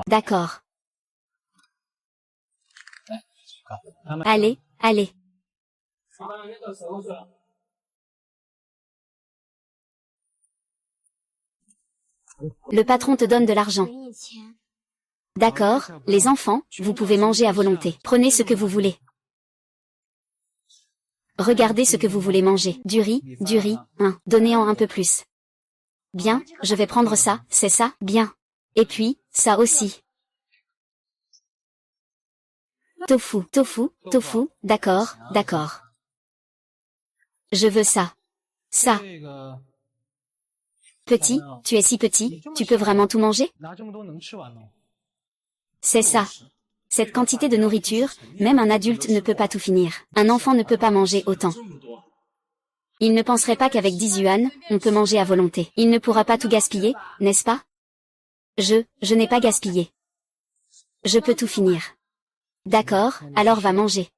D'accord. Allez, allez. Le patron te donne de l'argent. D'accord, les enfants, vous pouvez manger à volonté. Prenez ce que vous voulez. Regardez ce que vous voulez manger. Du riz, donnez-en un peu plus. Bien, je vais prendre ça, c'est ça, bien. Et puis, ça aussi. Tofu, d'accord, d'accord. Je veux ça. Ça. Petit, tu es si petit, tu peux vraiment tout manger? C'est ça. Cette quantité de nourriture, même un adulte ne peut pas tout finir. Un enfant ne peut pas manger autant. Il ne penserait pas qu'avec 10 yuan, on peut manger à volonté. Il ne pourra pas tout gaspiller, n'est-ce pas? Je n'ai pas gaspillé. Je peux tout finir. D'accord, alors va manger.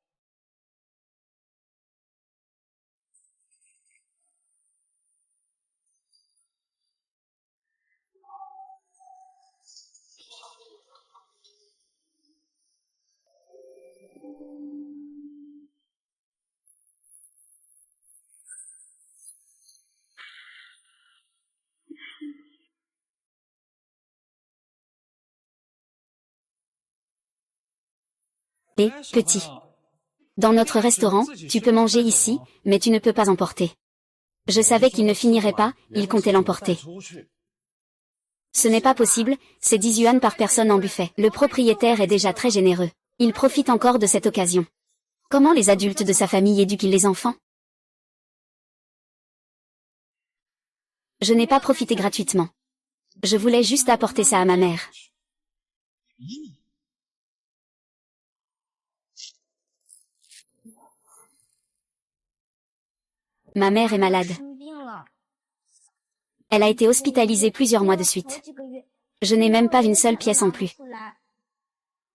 Et, petit. Dans notre restaurant, tu peux manger ici, mais tu ne peux pas emporter. Je savais qu'il ne finirait pas, il comptait l'emporter. Ce n'est pas possible, c'est 10 yuan par personne en buffet. Le propriétaire est déjà très généreux. Il profite encore de cette occasion. Comment les adultes de sa famille éduquent-ils les enfants? Je n'ai pas profité gratuitement. Je voulais juste apporter ça à ma mère. Ma mère est malade. Elle a été hospitalisée plusieurs mois de suite. Je n'ai même pas une seule pièce en plus.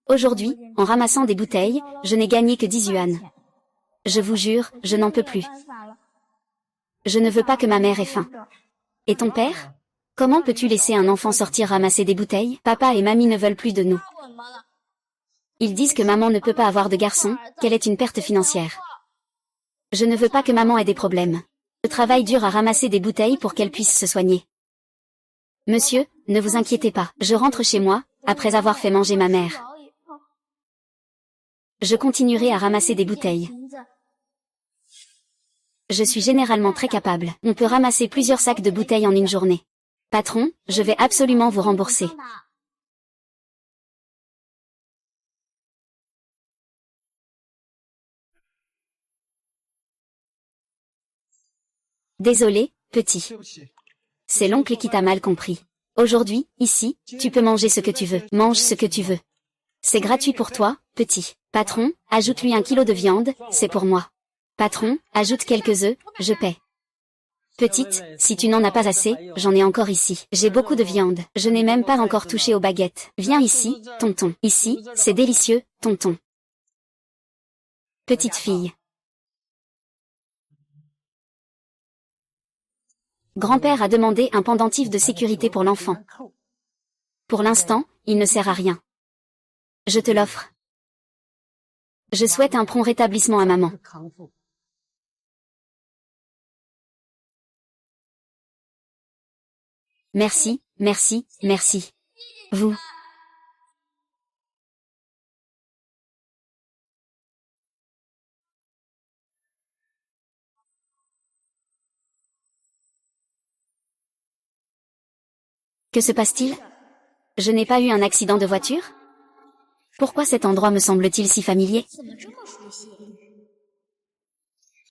Aujourd'hui, en ramassant des bouteilles, je n'ai gagné que 10 yuan. Je vous jure, je n'en peux plus. Je ne veux pas que ma mère ait faim. Et ton père? Comment peux-tu laisser un enfant sortir ramasser des bouteilles? Papa et mamie ne veulent plus de nous. Ils disent que maman ne peut pas avoir de garçon, qu'elle est une perte financière. Je ne veux pas que maman ait des problèmes. Je travaille dur à ramasser des bouteilles pour qu'elle puisse se soigner. Monsieur, ne vous inquiétez pas, je rentre chez moi, après avoir fait manger ma mère. Je continuerai à ramasser des bouteilles. Je suis généralement très capable. On peut ramasser plusieurs sacs de bouteilles en une journée. Patron, je vais absolument vous rembourser. Désolé, petit. C'est l'oncle qui t'a mal compris. Aujourd'hui, ici, tu peux manger ce que tu veux. Mange ce que tu veux. C'est gratuit pour toi, petit. Patron, ajoute-lui 1 kilo de viande, c'est pour moi. Patron, ajoute quelques œufs, je paie. Petite, si tu n'en as pas assez, j'en ai encore ici. J'ai beaucoup de viande. Je n'ai même pas encore touché aux baguettes. Viens ici, tonton. Ici, c'est délicieux, tonton. Petite fille. Grand-père a demandé un pendentif de sécurité pour l'enfant. Pour l'instant, il ne sert à rien. Je te l'offre. Je souhaite un prompt rétablissement à maman. Merci, merci, merci. Vous. Que se passe-t-il? Je n'ai pas eu un accident de voiture? Pourquoi cet endroit me semble-t-il si familier?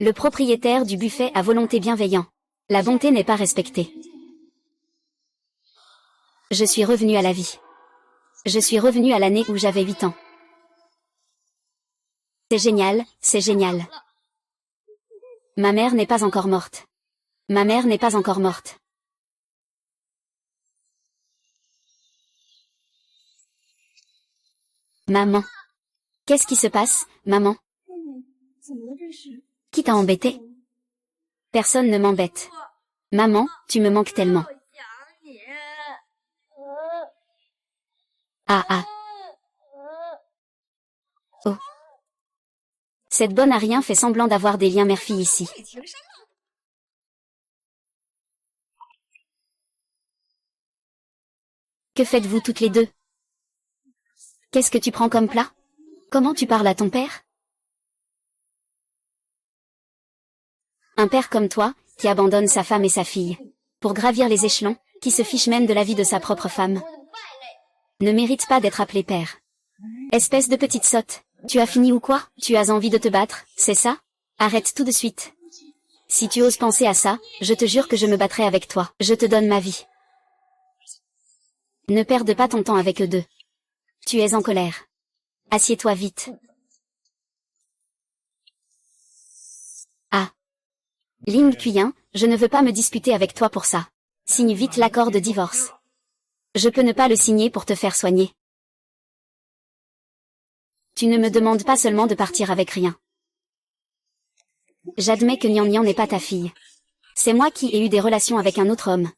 Le propriétaire du buffet a volonté bienveillant. La bonté n'est pas respectée. Je suis revenu à la vie. Je suis revenu à l'année où j'avais 8 ans. C'est génial, c'est génial. Ma mère n'est pas encore morte. Ma mère n'est pas encore morte. Maman. Qu'est-ce qui se passe, maman? Qui t'a embêté? Personne ne m'embête. Maman, tu me manques tellement. Ah ah. Oh. Cette bonne a rien fait semblant d'avoir des liens mère-fille ici. Que faites-vous toutes les deux? Qu'est-ce que tu prends comme plat? Comment tu parles à ton père? Un père comme toi, qui abandonne sa femme et sa fille, pour gravir les échelons, qui se fiche même de la vie de sa propre femme, ne mérite pas d'être appelé père. Espèce de petite sotte, tu as fini ou quoi? Tu as envie de te battre, c'est ça? Arrête tout de suite. Si tu oses penser à ça, je te jure que je me battrai avec toi. Je te donne ma vie. Ne perde pas ton temps avec eux deux. Tu es en colère. Assieds-toi vite. Ah. Ling Kuyan, je ne veux pas me disputer avec toi pour ça. Signe vite l'accord de divorce. Je peux ne pas le signer pour te faire soigner. Tu ne me demandes pas seulement de partir avec rien. J'admets que Nian Nian n'est pas ta fille. C'est moi qui ai eu des relations avec un autre homme.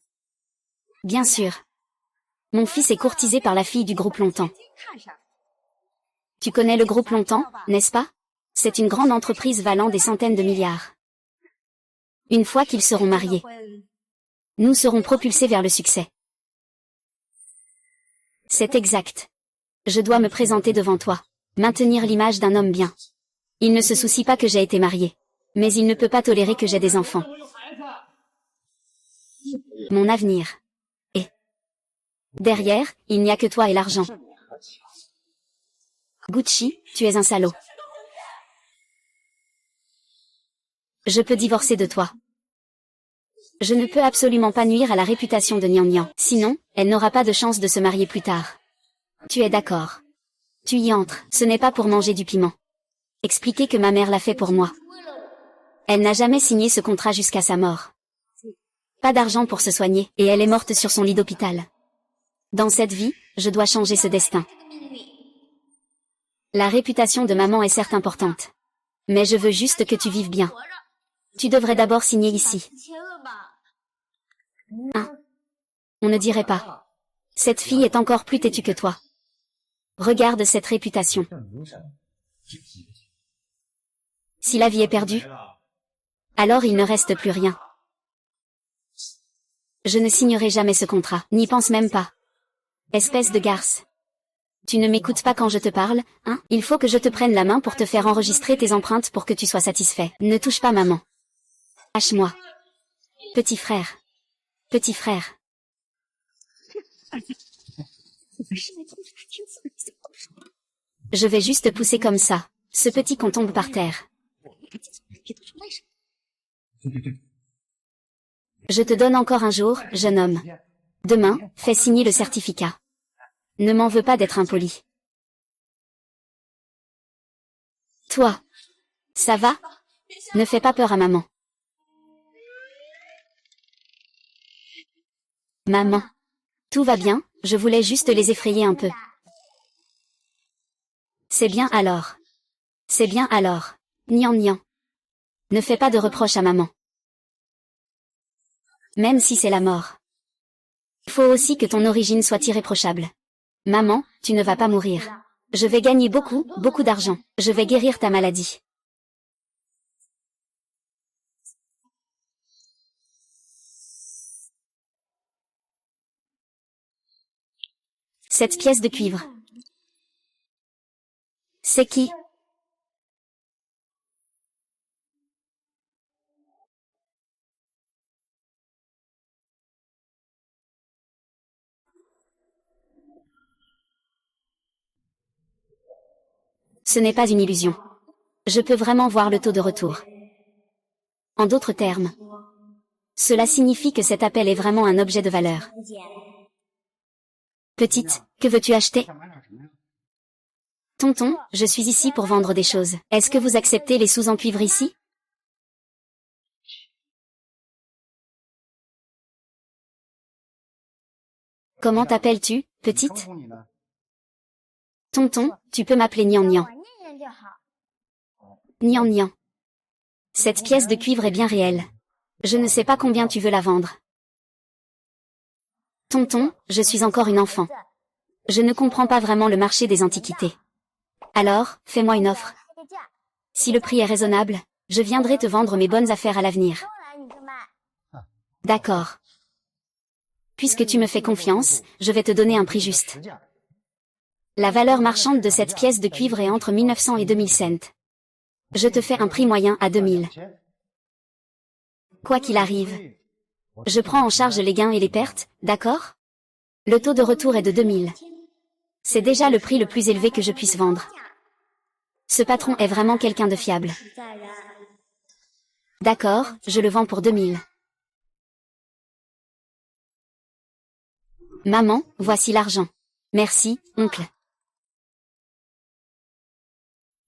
Bien sûr. Mon fils est courtisé par la fille du groupe Longtemps. Tu connais le groupe Longtemps, n'est-ce pas? C'est une grande entreprise valant des centaines de milliards. Une fois qu'ils seront mariés, nous serons propulsés vers le succès. C'est exact. Je dois me présenter devant toi, maintenir l'image d'un homme bien. Il ne se soucie pas que j'ai été marié. Mais il ne peut pas tolérer que j'ai des enfants. Mon avenir. Et derrière, il n'y a que toi et l'argent. Gucci, tu es un salaud. Je peux divorcer de toi. Je ne peux absolument pas nuire à la réputation de Nian Nian. Sinon, elle n'aura pas de chance de se marier plus tard. Tu es d'accord? Tu y entres. Ce n'est pas pour manger du piment. Expliquez que ma mère l'a fait pour moi. Elle n'a jamais signé ce contrat jusqu'à sa mort. Pas d'argent pour se soigner, et elle est morte sur son lit d'hôpital. Dans cette vie, je dois changer ce destin. La réputation de maman est certes importante. Mais je veux juste que tu vives bien. Tu devrais d'abord signer ici. Hein? On ne dirait pas. Cette fille est encore plus têtue que toi. Regarde cette réputation. Si la vie est perdue, alors il ne reste plus rien. Je ne signerai jamais ce contrat, n'y pense même pas. Espèce de garce. Tu ne m'écoutes pas quand je te parle, hein? Il faut que je te prenne la main pour te faire enregistrer tes empreintes pour que tu sois satisfait. Ne touche pas maman. Lâche-moi. Petit frère. Petit frère. Je vais juste pousser comme ça. Ce petit con tombe par terre. Je te donne encore un jour, jeune homme. Demain, fais signer le certificat. Ne m'en veux pas d'être impoli. Toi. Ça va? Ne fais pas peur à maman. Maman. Tout va bien, je voulais juste les effrayer un peu. C'est bien alors. C'est bien alors. Nian Nian. Ne fais pas de reproches à maman. Même si c'est la mort. Il faut aussi que ton origine soit irréprochable. Maman, tu ne vas pas mourir. Je vais gagner beaucoup, beaucoup d'argent. Je vais guérir ta maladie. Cette pièce de cuivre. C'est qui? Ce n'est pas une illusion. Je peux vraiment voir le taux de retour. En d'autres termes, cela signifie que cet appel est vraiment un objet de valeur. Petite, que veux-tu acheter? Tonton, je suis ici pour vendre des choses. Est-ce que vous acceptez les sous en cuivre ici? Comment t'appelles-tu, petite? Tonton, tu peux m'appeler Nian Nian. Nian Nian. Cette pièce de cuivre est bien réelle. Je ne sais pas combien tu veux la vendre. Tonton, je suis encore une enfant. Je ne comprends pas vraiment le marché des antiquités. Alors, fais-moi une offre. Si le prix est raisonnable, je viendrai te vendre mes bonnes affaires à l'avenir. D'accord. Puisque tu me fais confiance, je vais te donner un prix juste. La valeur marchande de cette pièce de cuivre est entre 1900 et 2000 cents. Je te fais un prix moyen à 2000. Quoi qu'il arrive, je prends en charge les gains et les pertes, d'accord? Le taux de retour est de 2000. C'est déjà le prix le plus élevé que je puisse vendre. Ce patron est vraiment quelqu'un de fiable. D'accord, je le vends pour 2000. Maman, voici l'argent. Merci, oncle.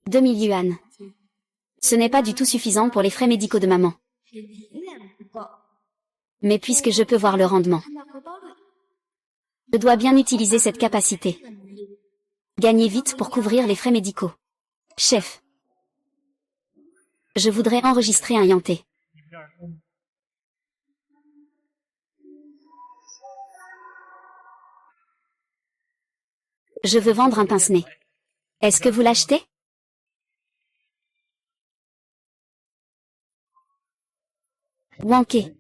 2000 yuan. Ce n'est pas du tout suffisant pour les frais médicaux de maman. Mais puisque je peux voir le rendement, je dois bien utiliser cette capacité. Gagner vite pour couvrir les frais médicaux. Chef. Je voudrais enregistrer un yanté. Je veux vendre un pince-nez. Est-ce que vous l'achetez? Wanké.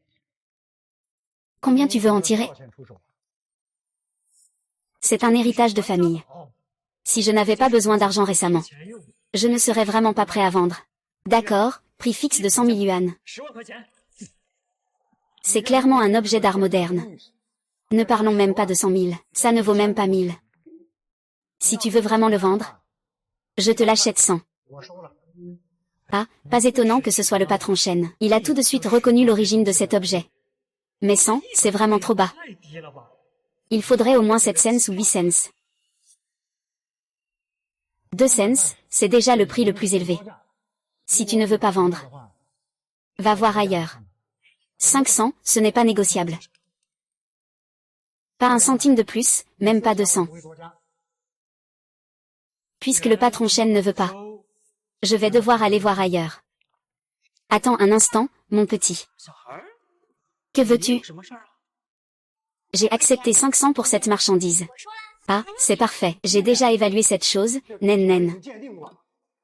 Combien tu veux en tirer? C'est un héritage de famille. Si je n'avais pas besoin d'argent récemment, je ne serais vraiment pas prêt à vendre. D'accord, prix fixe de 100 000 yuan. C'est clairement un objet d'art moderne. Ne parlons même pas de 100 000, ça ne vaut même pas 1000. Si tu veux vraiment le vendre, je te l'achète 100. Ah, pas étonnant que ce soit le patron Chen. Il a tout de suite reconnu l'origine de cet objet. Mais 100, c'est vraiment trop bas. Il faudrait au moins 7 cents ou 8 cents. 2 cents, c'est déjà le prix le plus élevé. Si tu ne veux pas vendre, va voir ailleurs. 500, ce n'est pas négociable. Pas un centime de plus, même pas 200. Puisque le patron Chen ne veut pas, je vais devoir aller voir ailleurs. Attends un instant, mon petit. Que veux-tu? J'ai accepté 500 pour cette marchandise. Ah, c'est parfait. J'ai déjà évalué cette chose, nen.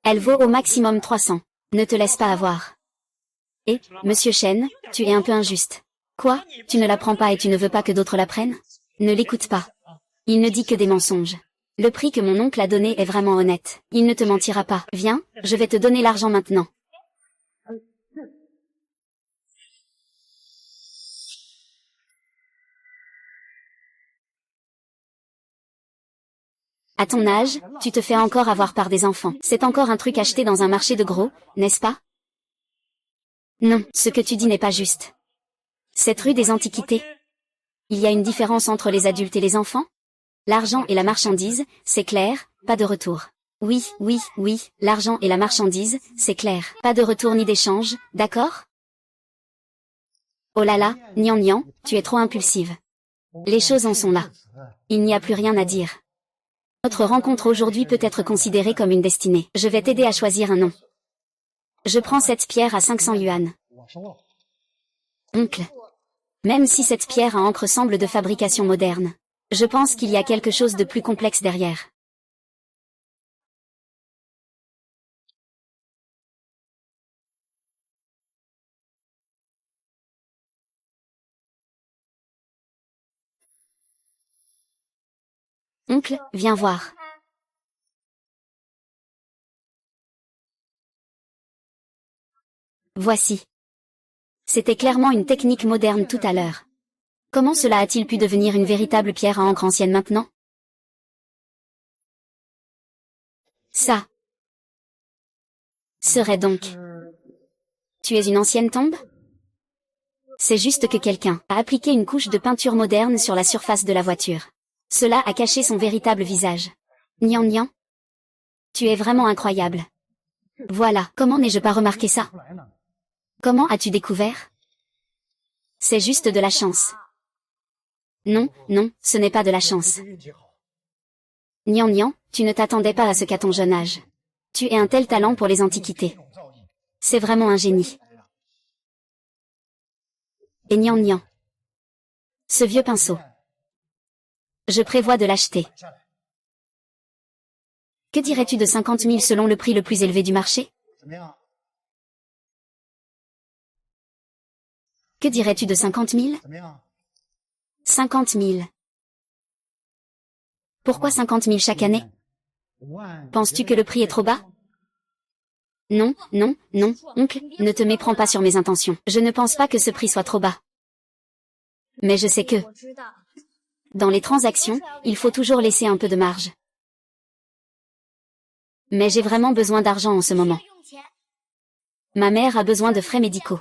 Elle vaut au maximum 300. Ne te laisse pas avoir. Et, monsieur Chen, tu es un peu injuste. Quoi? Tu ne la prends pas et tu ne veux pas que d'autres la prennent? Ne l'écoute pas. Il ne dit que des mensonges. Le prix que mon oncle a donné est vraiment honnête. Il ne te mentira pas. Viens, je vais te donner l'argent maintenant. À ton âge, tu te fais encore avoir par des enfants. C'est encore un truc acheté dans un marché de gros, n'est-ce pas? Non, ce que tu dis n'est pas juste. Cette rue des antiquités. Il y a une différence entre les adultes et les enfants? L'argent et la marchandise, c'est clair, pas de retour. Oui, l'argent et la marchandise, c'est clair. Pas de retour ni d'échange, d'accord? Oh là là, Nian, tu es trop impulsive. Les choses en sont là. Il n'y a plus rien à dire. Notre rencontre aujourd'hui peut être considérée comme une destinée. Je vais t'aider à choisir un nom. Je prends cette pierre à 500 yuan. Oncle. Même si cette pierre à encre semble de fabrication moderne, je pense qu'il y a quelque chose de plus complexe derrière. Oncle, viens voir. Voici. C'était clairement une technique moderne tout à l'heure. Comment cela a-t-il pu devenir une véritable pierre à encre ancienne maintenant? Ça serait donc... Tu es une ancienne tombe? C'est juste que quelqu'un a appliqué une couche de peinture moderne sur la surface de la voiture. Cela a caché son véritable visage. Nian. Tu es vraiment incroyable. Voilà, comment n'ai-je pas remarqué ça? Comment as-tu découvert? C'est juste de la chance. Non, ce n'est pas de la chance. Nian, tu ne t'attendais pas à ce qu'à ton jeune âge. Tu es un tel talent pour les antiquités. C'est vraiment un génie. Et Nian. Ce vieux pinceau. Je prévois de l'acheter. Que dirais-tu de 50 000 selon le prix le plus élevé du marché? Que dirais-tu de 50 000? 50 000. Pourquoi 50 000 chaque année? Penses-tu que le prix est trop bas? Non, non, non, oncle, ne te méprends pas sur mes intentions. Je ne pense pas que ce prix soit trop bas. Mais je sais que, dans les transactions, il faut toujours laisser un peu de marge. Mais j'ai vraiment besoin d'argent en ce moment. Ma mère a besoin de frais médicaux.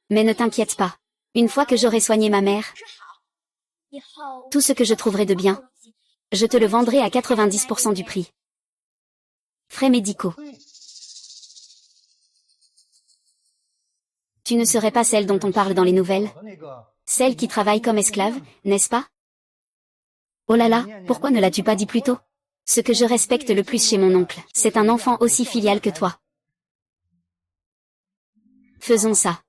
Mais ne t'inquiète pas. Une fois que j'aurai soigné ma mère, tout ce que je trouverai de bien, je te le vendrai à 90% du prix. Frais médicaux. Tu ne serais pas celle dont on parle dans les nouvelles? Celle qui travaille comme esclave, n'est-ce pas? Oh là là, pourquoi ne l'as-tu pas dit plus tôt? Ce que je respecte le plus chez mon oncle, c'est un enfant aussi filial que toi. Faisons ça.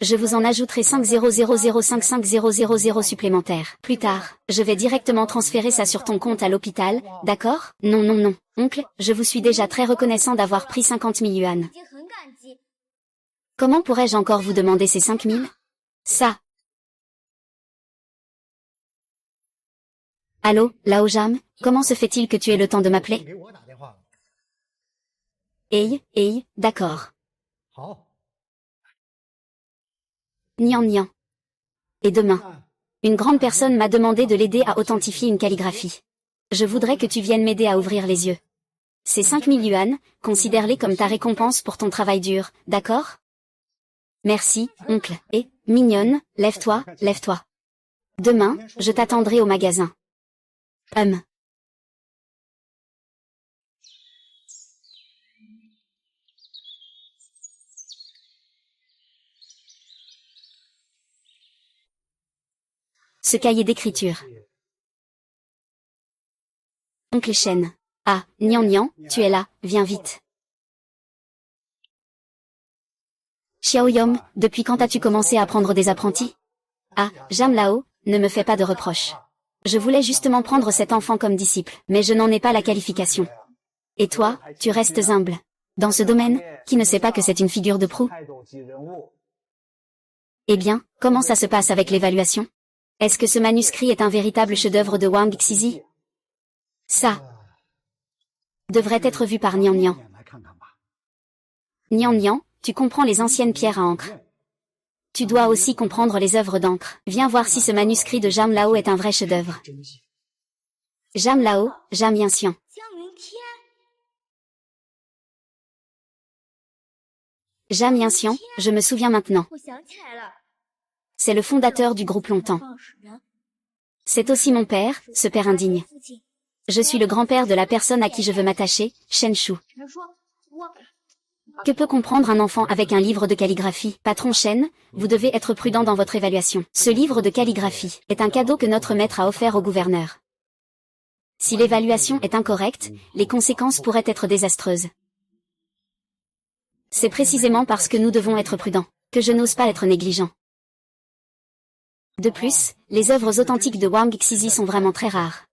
Je vous en ajouterai 500055000 supplémentaires. Plus tard, je vais directement transférer ça sur ton compte à l'hôpital, d'accord? Non, non, non, oncle, je vous suis déjà très reconnaissant d'avoir pris 50 000 yuan. Comment pourrais-je encore vous demander ces 5 000? Ça. Allô, Lao Jam, comment se fait-il que tu aies le temps de m'appeler? Hey, d'accord. Nian Nian. Et demain, une grande personne m'a demandé de l'aider à authentifier une calligraphie. Je voudrais que tu viennes m'aider à ouvrir les yeux. Ces 5 000 yuan, considère-les comme ta récompense pour ton travail dur, d'accord? Merci, oncle. Et, mignonne, lève-toi, lève-toi. Demain, je t'attendrai au magasin. Ce cahier d'écriture. Oncle Shen. Ah, Nian Nian, tu es là, viens vite. Xiaoyom, depuis quand as-tu commencé à prendre des apprentis? Ah, Jam Lao, ne me fais pas de reproches. Je voulais justement prendre cet enfant comme disciple, mais je n'en ai pas la qualification. Et toi, tu restes humble. Dans ce domaine, qui ne sait pas que c'est une figure de proue? Eh bien, comment ça se passe avec l'évaluation? Est-ce que ce manuscrit est un véritable chef-d'œuvre de Wang Xizi? Ça devrait être vu par Nian Nian. Nian Nian, tu comprends les anciennes pierres à encre. Tu dois aussi comprendre les œuvres d'encre. Viens voir si ce manuscrit de Jam Lao est un vrai chef-d'œuvre. Jam Lao, Jam Yanxian. Jam Yanxian, je me souviens maintenant. C'est le fondateur du groupe longtemps. C'est aussi mon père, ce père indigne. Je suis le grand-père de la personne à qui je veux m'attacher, Shen Shu. Que peut comprendre un enfant avec un livre de calligraphie? Patron Shen, vous devez être prudent dans votre évaluation. Ce livre de calligraphie est un cadeau que notre maître a offert au gouverneur. Si l'évaluation est incorrecte, les conséquences pourraient être désastreuses. C'est précisément parce que nous devons être prudents, que je n'ose pas être négligent. De plus, les œuvres authentiques de Wang Xizi sont vraiment très rares.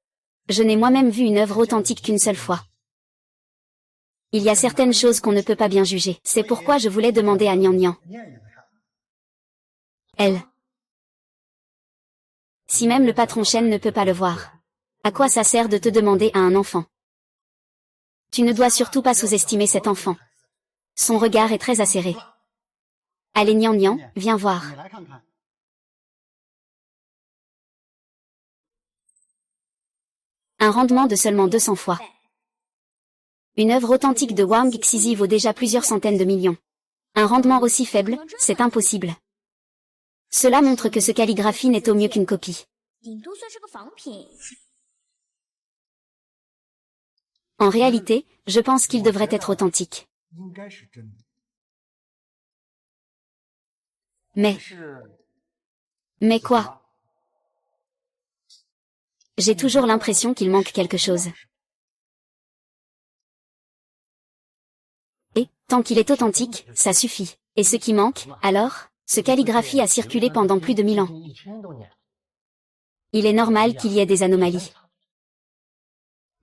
Je n'ai moi-même vu une œuvre authentique qu'une seule fois. Il y a certaines choses qu'on ne peut pas bien juger. C'est pourquoi je voulais demander à Nian Nian. Elle. Si même le patron Shen ne peut pas le voir. À quoi ça sert de te demander à un enfant? Tu ne dois surtout pas sous-estimer cet enfant. Son regard est très acéré. Allez Nian Nian, viens voir. Un rendement de seulement 200 fois. Une œuvre authentique de Wang Xizi vaut déjà plusieurs centaines de millions. Un rendement aussi faible, c'est impossible. Cela montre que ce calligraphie n'est au mieux qu'une copie. En réalité, je pense qu'il devrait être authentique. Mais quoi? J'ai toujours l'impression qu'il manque quelque chose. Et, tant qu'il est authentique, ça suffit. Et ce qui manque, alors, ce calligraphie a circulé pendant plus de 1000 ans. Il est normal qu'il y ait des anomalies.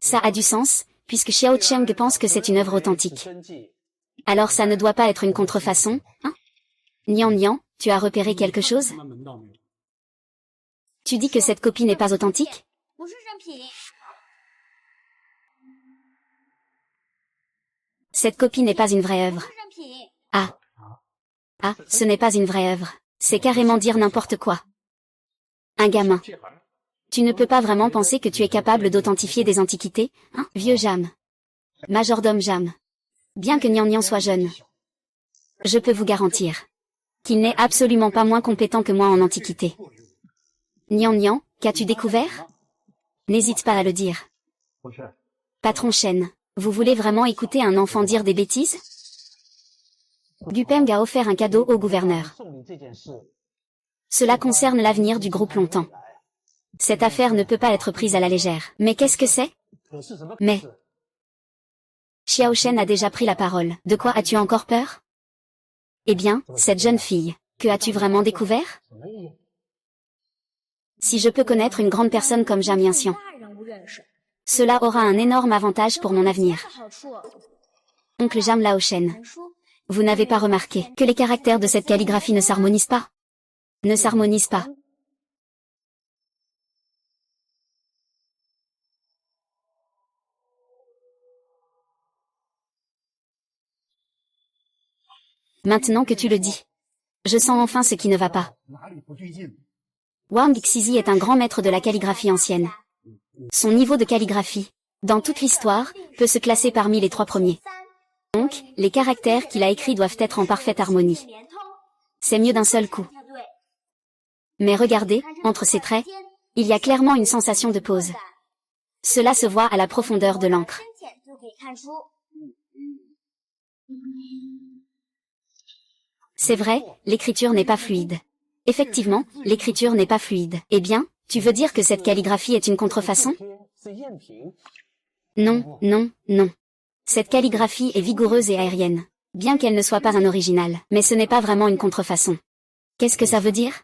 Ça a du sens, puisque Xiao Cheng pense que c'est une œuvre authentique. Alors ça ne doit pas être une contrefaçon, hein? Nian Nian, tu as repéré quelque chose? Tu dis que cette copie n'est pas authentique? Cette copie n'est pas une vraie œuvre. Ah. Ah, ce n'est pas une vraie œuvre. C'est carrément dire n'importe quoi. Un gamin. Tu ne peux pas vraiment penser que tu es capable d'authentifier des antiquités, hein, vieux Jam. Majordome Jam. Bien que Nian Nian soit jeune. Je peux vous garantir qu'il n'est absolument pas moins compétent que moi en antiquité. Nian Nian, qu'as-tu découvert? N'hésite pas à le dire. Patron Shen, vous voulez vraiment écouter un enfant dire des bêtises? Gupeng a offert un cadeau au gouverneur. Cela concerne l'avenir du groupe longtemps. Cette affaire ne peut pas être prise à la légère. Mais qu'est-ce que c'est? Mais... Xiao Shen a déjà pris la parole. De quoi as-tu encore peur? Eh bien, cette jeune fille, que as-tu vraiment découvert? Si je peux connaître une grande personne comme Jam Yanxian, cela aura un énorme avantage pour mon avenir. Oncle Jam Laoshen, vous n'avez pas remarqué que les caractères de cette calligraphie ne s'harmonisent pas? Ne s'harmonisent pas. Maintenant que tu le dis, je sens enfin ce qui ne va pas. Wang Xizi est un grand maître de la calligraphie ancienne. Son niveau de calligraphie, dans toute l'histoire, peut se classer parmi les 3 premiers. Donc, les caractères qu'il a écrits doivent être en parfaite harmonie. C'est mieux d'un seul coup. Mais regardez, entre ces traits, il y a clairement une sensation de pause. Cela se voit à la profondeur de l'encre. C'est vrai, l'écriture n'est pas fluide. Effectivement, l'écriture n'est pas fluide. Eh bien, tu veux dire que cette calligraphie est une contrefaçon? Non, non, non. Cette calligraphie est vigoureuse et aérienne, bien qu'elle ne soit pas un original. Mais ce n'est pas vraiment une contrefaçon. Qu'est-ce que ça veut dire?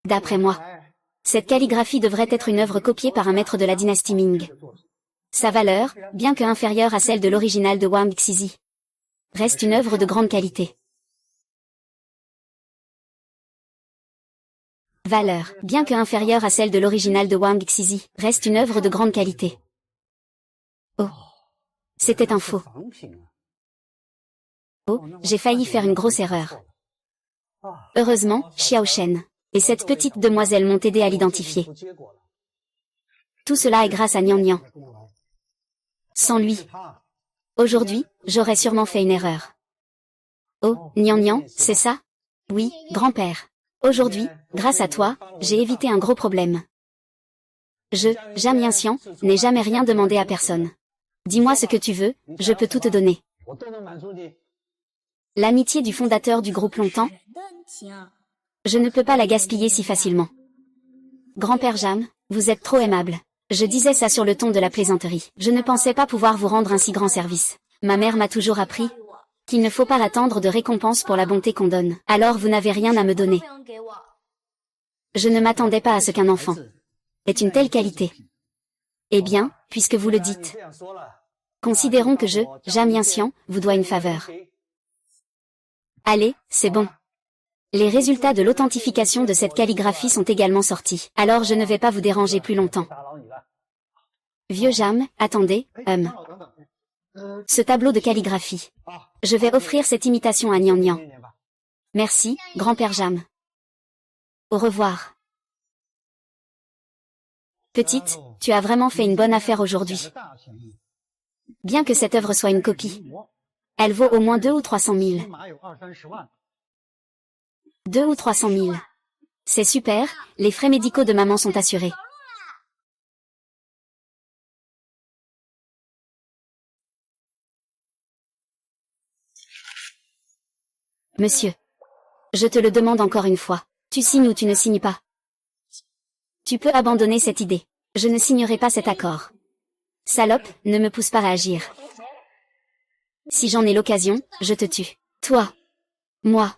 D'après moi, cette calligraphie devrait être une œuvre copiée par un maître de la dynastie Ming. Sa valeur, bien que inférieure à celle de l'original de Wang Xizi, reste une œuvre de grande qualité. Valeur, bien que inférieure à celle de l'original de Wang Xizi, reste une œuvre de grande qualité. Oh. C'était un faux. Oh, j'ai failli faire une grosse erreur. Heureusement, Xiao Shen et cette petite demoiselle m'ont aidé à l'identifier. Tout cela est grâce à Nian Nian. Sans lui, aujourd'hui, j'aurais sûrement fait une erreur. Oh, Nian Nian, c'est ça? Oui, grand-père. Aujourd'hui, grâce à toi, j'ai évité un gros problème. Jam Yanxian, n'ai jamais rien demandé à personne. Dis-moi ce que tu veux, je peux tout te donner. L'amitié du fondateur du groupe longtemps? Je ne peux pas la gaspiller si facilement. Grand-père Jam, vous êtes trop aimable. Je disais ça sur le ton de la plaisanterie. Je ne pensais pas pouvoir vous rendre un si grand service. Ma mère m'a toujours appris qu'il ne faut pas attendre de récompense pour la bonté qu'on donne. Alors vous n'avez rien à me donner. Je ne m'attendais pas à ce qu'un enfant ait une telle qualité. Eh bien, puisque vous le dites, considérons que Jam Yanxian, vous dois une faveur. Allez, c'est bon. Les résultats de l'authentification de cette calligraphie sont également sortis. Alors je ne vais pas vous déranger plus longtemps. Vieux Jam, attendez, ce tableau de calligraphie. Je vais offrir cette imitation à Nian Nian. Merci, grand-père Jam. Au revoir. Petite, tu as vraiment fait une bonne affaire aujourd'hui. Bien que cette œuvre soit une copie, elle vaut au moins 2 ou 300 000. 2 ou 300 000. C'est super, les frais médicaux de maman sont assurés. Monsieur, je te le demande encore une fois. Tu signes ou tu ne signes pas? Tu peux abandonner cette idée. Je ne signerai pas cet accord. Salope, ne me pousse pas à agir. Si j'en ai l'occasion, je te tue. Toi. Moi.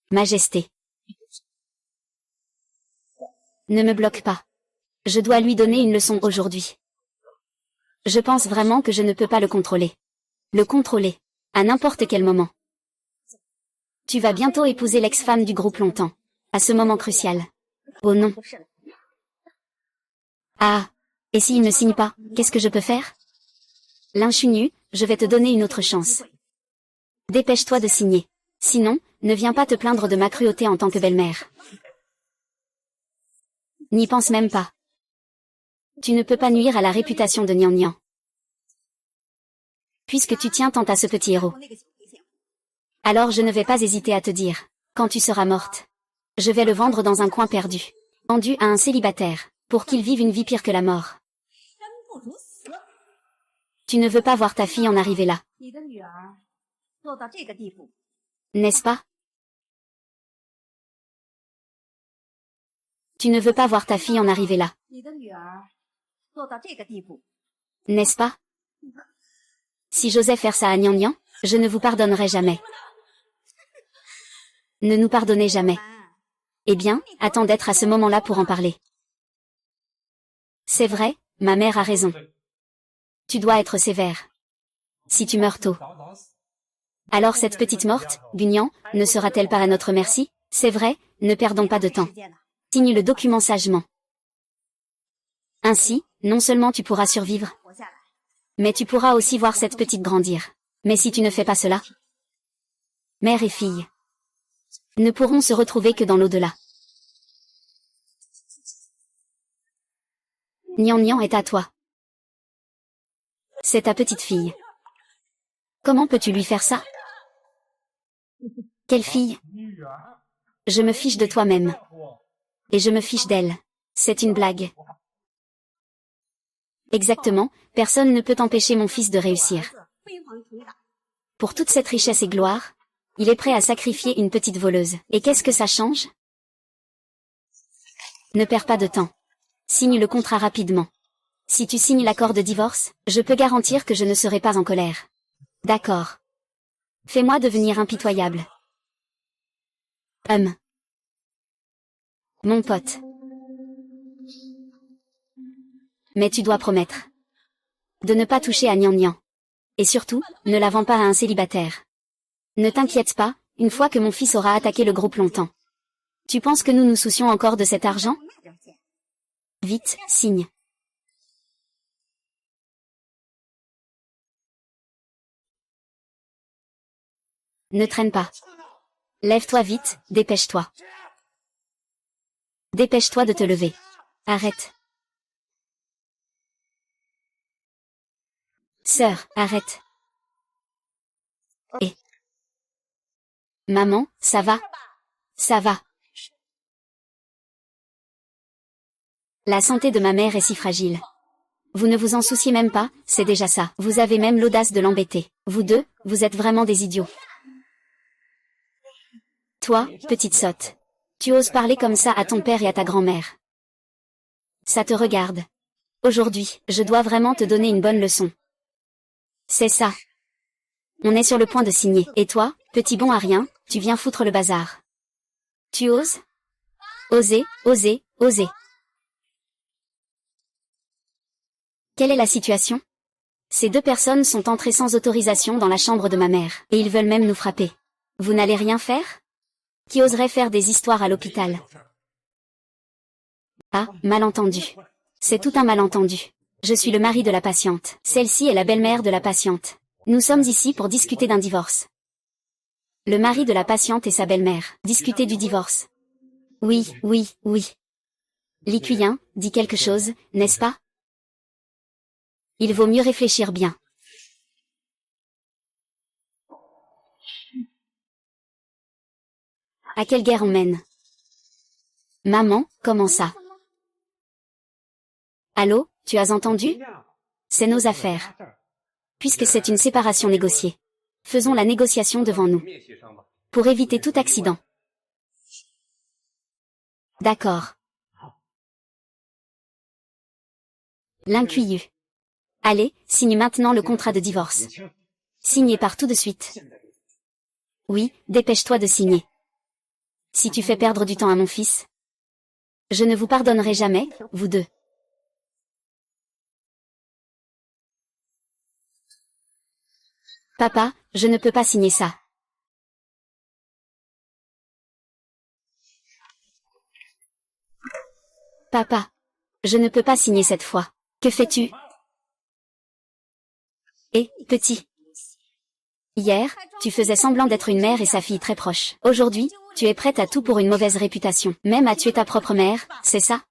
Majesté. Ne me bloque pas. Je dois lui donner une leçon aujourd'hui. Je pense vraiment que je ne peux pas le contrôler. Le contrôler. À n'importe quel moment. Tu vas bientôt épouser l'ex-femme du groupe longtemps. À ce moment crucial. Oh non. Ah. Et s'il ne signe pas, qu'est-ce que je peux faire? L'inchunu, je vais te donner une autre chance. Dépêche-toi de signer. Sinon, ne viens pas te plaindre de ma cruauté en tant que belle-mère. N'y pense même pas. Tu ne peux pas nuire à la réputation de Nian Nian. Puisque tu tiens tant à ce petit héros. Alors je ne vais pas hésiter à te dire, quand tu seras morte. Je vais le vendre dans un coin perdu. Vendu à un célibataire, pour qu'il vive une vie pire que la mort. Tu ne veux pas voir ta fille en arriver là. N'est-ce pas? Tu ne veux pas voir ta fille en arriver là. N'est-ce pas? Si j'osais faire ça à Nian Nian, je ne vous pardonnerai jamais. Ne nous pardonnez jamais. Eh bien, attends d'être à ce moment-là pour en parler. C'est vrai, ma mère a raison. Tu dois être sévère. Si tu meurs tôt. Alors cette petite morte, Gunyan, ne sera-t-elle pas à notre merci? C'est vrai, ne perdons pas de temps. Signe le document sagement. Ainsi, non seulement tu pourras survivre, mais tu pourras aussi voir cette petite grandir. Mais si tu ne fais pas cela, mère et fille ne pourront se retrouver que dans l'au-delà. Nian Nian est à toi. C'est ta petite fille. Comment peux-tu lui faire ça? Quelle fille? Je me fiche de toi-même. Et je me fiche d'elle. C'est une blague. Exactement, personne ne peut empêcher mon fils de réussir. Pour toute cette richesse et gloire, il est prêt à sacrifier une petite voleuse. Et qu'est-ce que ça change? Ne perds pas de temps. Signe le contrat rapidement. Si tu signes l'accord de divorce, je peux garantir que je ne serai pas en colère. D'accord. Fais-moi devenir impitoyable. Mon pote. Mais tu dois promettre de ne pas toucher à Nian Nian. Et surtout, ne la vends pas à un célibataire. Ne t'inquiète pas, une fois que mon fils aura attaqué le groupe longtemps. Tu penses que nous nous soucions encore de cet argent? Vite, signe. Ne traîne pas. Lève-toi vite, dépêche-toi. Dépêche-toi de te lever. Arrête. Sœur, arrête. Et maman, ça va? Ça va. La santé de ma mère est si fragile. Vous ne vous en souciez même pas, c'est déjà ça. Vous avez même l'audace de l'embêter. Vous deux, vous êtes vraiment des idiots. Toi, petite sotte. Tu oses parler comme ça à ton père et à ta grand-mère. Ça te regarde. Aujourd'hui, je dois vraiment te donner une bonne leçon. C'est ça. On est sur le point de signer. Et toi, petit bon à rien, tu viens foutre le bazar. Tu oses? Oser, oser, oser. Quelle est la situation? Ces deux personnes sont entrées sans autorisation dans la chambre de ma mère, et ils veulent même nous frapper. Vous n'allez rien faire? Qui oserait faire des histoires à l'hôpital? Ah, malentendu. C'est tout un malentendu. Je suis le mari de la patiente. Celle-ci est la belle-mère de la patiente. Nous sommes ici pour discuter d'un divorce. Le mari de la patiente et sa belle-mère. Discuter du divorce. Oui, oui, oui. L'Icuyen, dit quelque chose, n'est-ce pas? Il vaut mieux réfléchir bien. À quelle guerre on mène? Maman, comment ça? Allô, tu as entendu? C'est nos affaires. Puisque c'est une séparation négociée. Faisons la négociation devant nous. Pour éviter tout accident. D'accord. L'incuyu. Allez, signe maintenant le contrat de divorce. Signez par tout de suite. Oui, dépêche-toi de signer. Si tu fais perdre du temps à mon fils, je ne vous pardonnerai jamais, vous deux. Papa, je ne peux pas signer ça. Papa, je ne peux pas signer cette fois. Que fais-tu? Eh, petit. Hier, tu faisais semblant d'être une mère et sa fille très proche. Aujourd'hui, tu es prête à tout pour une mauvaise réputation. Même à tuer ta propre mère, c'est ça?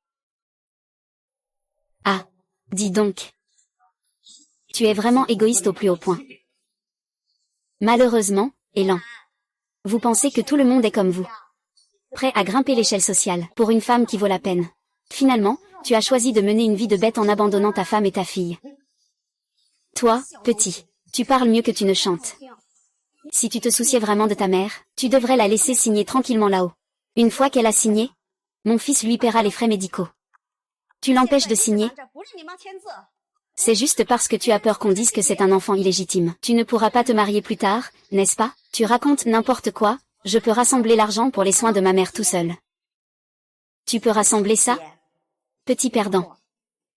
Ah, dis donc. Tu es vraiment égoïste au plus haut point. Malheureusement, et lent. Vous pensez que tout le monde est comme vous. Prêt à grimper l'échelle sociale, pour une femme qui vaut la peine. Finalement, tu as choisi de mener une vie de bête en abandonnant ta femme et ta fille. Toi, petit, tu parles mieux que tu ne chantes. Si tu te souciais vraiment de ta mère, tu devrais la laisser signer tranquillement là-haut. Une fois qu'elle a signé, mon fils lui paiera les frais médicaux. Tu l'empêches de signer? C'est juste parce que tu as peur qu'on dise que c'est un enfant illégitime. Tu ne pourras pas te marier plus tard, n'est-ce pas? Tu racontes n'importe quoi, je peux rassembler l'argent pour les soins de ma mère tout seul. Tu peux rassembler ça? Petit perdant.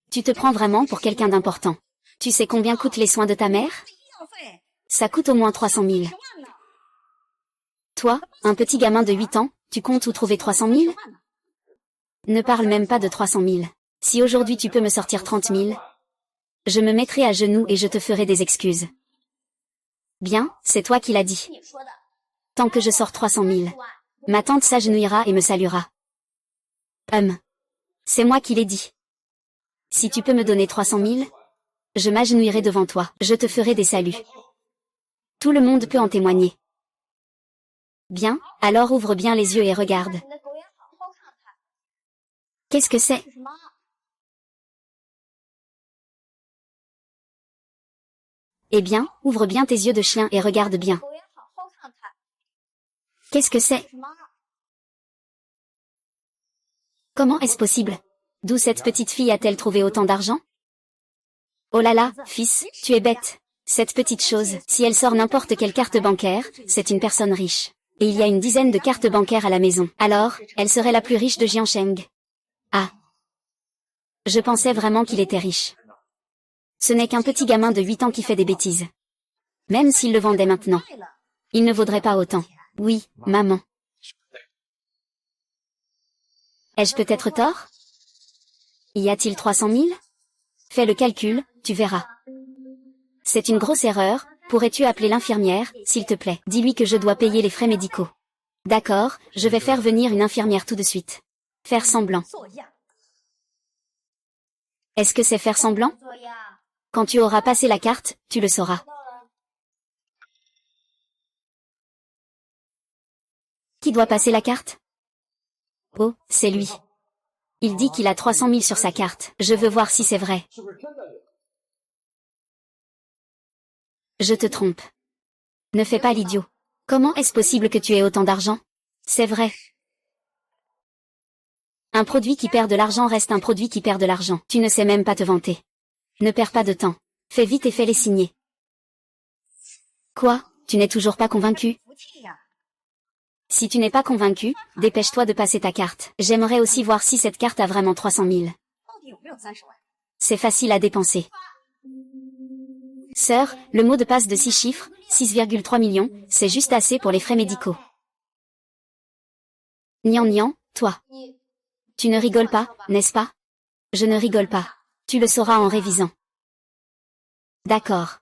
Tu te prends vraiment pour quelqu'un d'important. Tu sais combien coûtent les soins de ta mère? Ça coûte au moins 300 000. Toi, un petit gamin de 8 ans, tu comptes où trouver 300 000? Ne parle même pas de 300 000. Si aujourd'hui tu peux me sortir 30 000, je me mettrai à genoux et je te ferai des excuses. Bien, c'est toi qui l'as dit. Tant que je sors 300 000, ma tante s'agenouillera et me saluera. C'est moi qui l'ai dit. Si tu peux me donner 300 000, je m'agenouillerai devant toi, je te ferai des saluts. Tout le monde peut en témoigner. Bien, alors ouvre bien les yeux et regarde. Qu'est-ce que c'est? Eh bien, ouvre bien tes yeux de chien et regarde bien. Qu'est-ce que c'est? Comment est-ce possible? D'où cette petite fille a-t-elle trouvé autant d'argent? Oh là là, fils, tu es bête. Cette petite chose, si elle sort n'importe quelle carte bancaire, c'est une personne riche. Et il y a une dizaine de cartes bancaires à la maison. Alors, elle serait la plus riche de Jiancheng. Ah. Je pensais vraiment qu'il était riche. Ce n'est qu'un petit gamin de 8 ans qui fait des bêtises. Même s'il le vendait maintenant, il ne vaudrait pas autant. Oui, maman. Ai-je peut-être tort? Y a-t-il 300 000? Fais le calcul, tu verras. C'est une grosse erreur, pourrais-tu appeler l'infirmière, s'il te plaît? Dis-lui que je dois payer les frais médicaux. D'accord, je vais faire venir une infirmière tout de suite. Faire semblant. Est-ce que c'est faire semblant? Quand tu auras passé la carte, tu le sauras. Qui doit passer la carte? Oh, c'est lui. Il dit qu'il a 300 000 sur sa carte. Je veux voir si c'est vrai. Je te trompe. Ne fais pas l'idiot. Comment est-ce possible que tu aies autant d'argent? C'est vrai. Un produit qui perd de l'argent reste un produit qui perd de l'argent. Tu ne sais même pas te vanter. Ne perds pas de temps. Fais vite et fais-les signer. Quoi? Tu n'es toujours pas convaincu? Si tu n'es pas convaincu, dépêche-toi de passer ta carte. J'aimerais aussi voir si cette carte a vraiment 300 000. C'est facile à dépenser. Sœur, le mot de passe de 6 chiffres, 6,3 millions, c'est juste assez pour les frais médicaux. Nian nian, toi. Tu ne rigoles pas, n'est-ce pas? Je ne rigole pas. Tu le sauras en révisant. D'accord.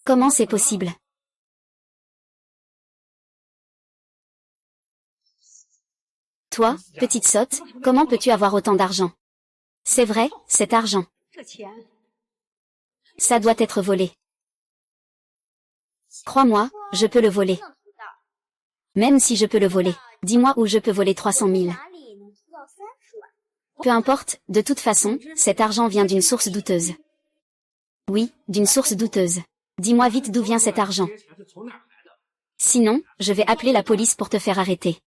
Comment c'est possible? Toi, petite sotte, comment peux-tu avoir autant d'argent? C'est vrai, cet argent. Ça doit être volé. Crois-moi, je peux le voler. Même si je peux le voler, dis-moi où je peux voler 300 000. Peu importe, de toute façon, cet argent vient d'une source douteuse. Oui, d'une source douteuse. Dis-moi vite d'où vient cet argent. Sinon, je vais appeler la police pour te faire arrêter.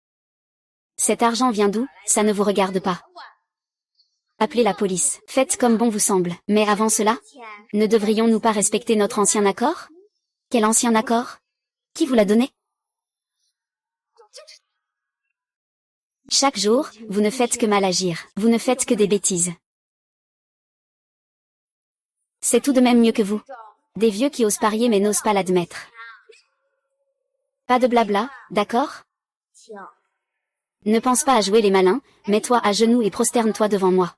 Cet argent vient d'où? Ça ne vous regarde pas. Appelez la police. Faites comme bon vous semble. Mais avant cela, ne devrions-nous pas respecter notre ancien accord? Quel ancien accord? Qui vous l'a donné? Chaque jour, vous ne faites que mal agir. Vous ne faites que des bêtises. C'est tout de même mieux que vous. Des vieux qui osent parier mais n'osent pas l'admettre. Pas de blabla, d'accord? Ne pense pas à jouer les malins, mets-toi à genoux et prosterne-toi devant moi.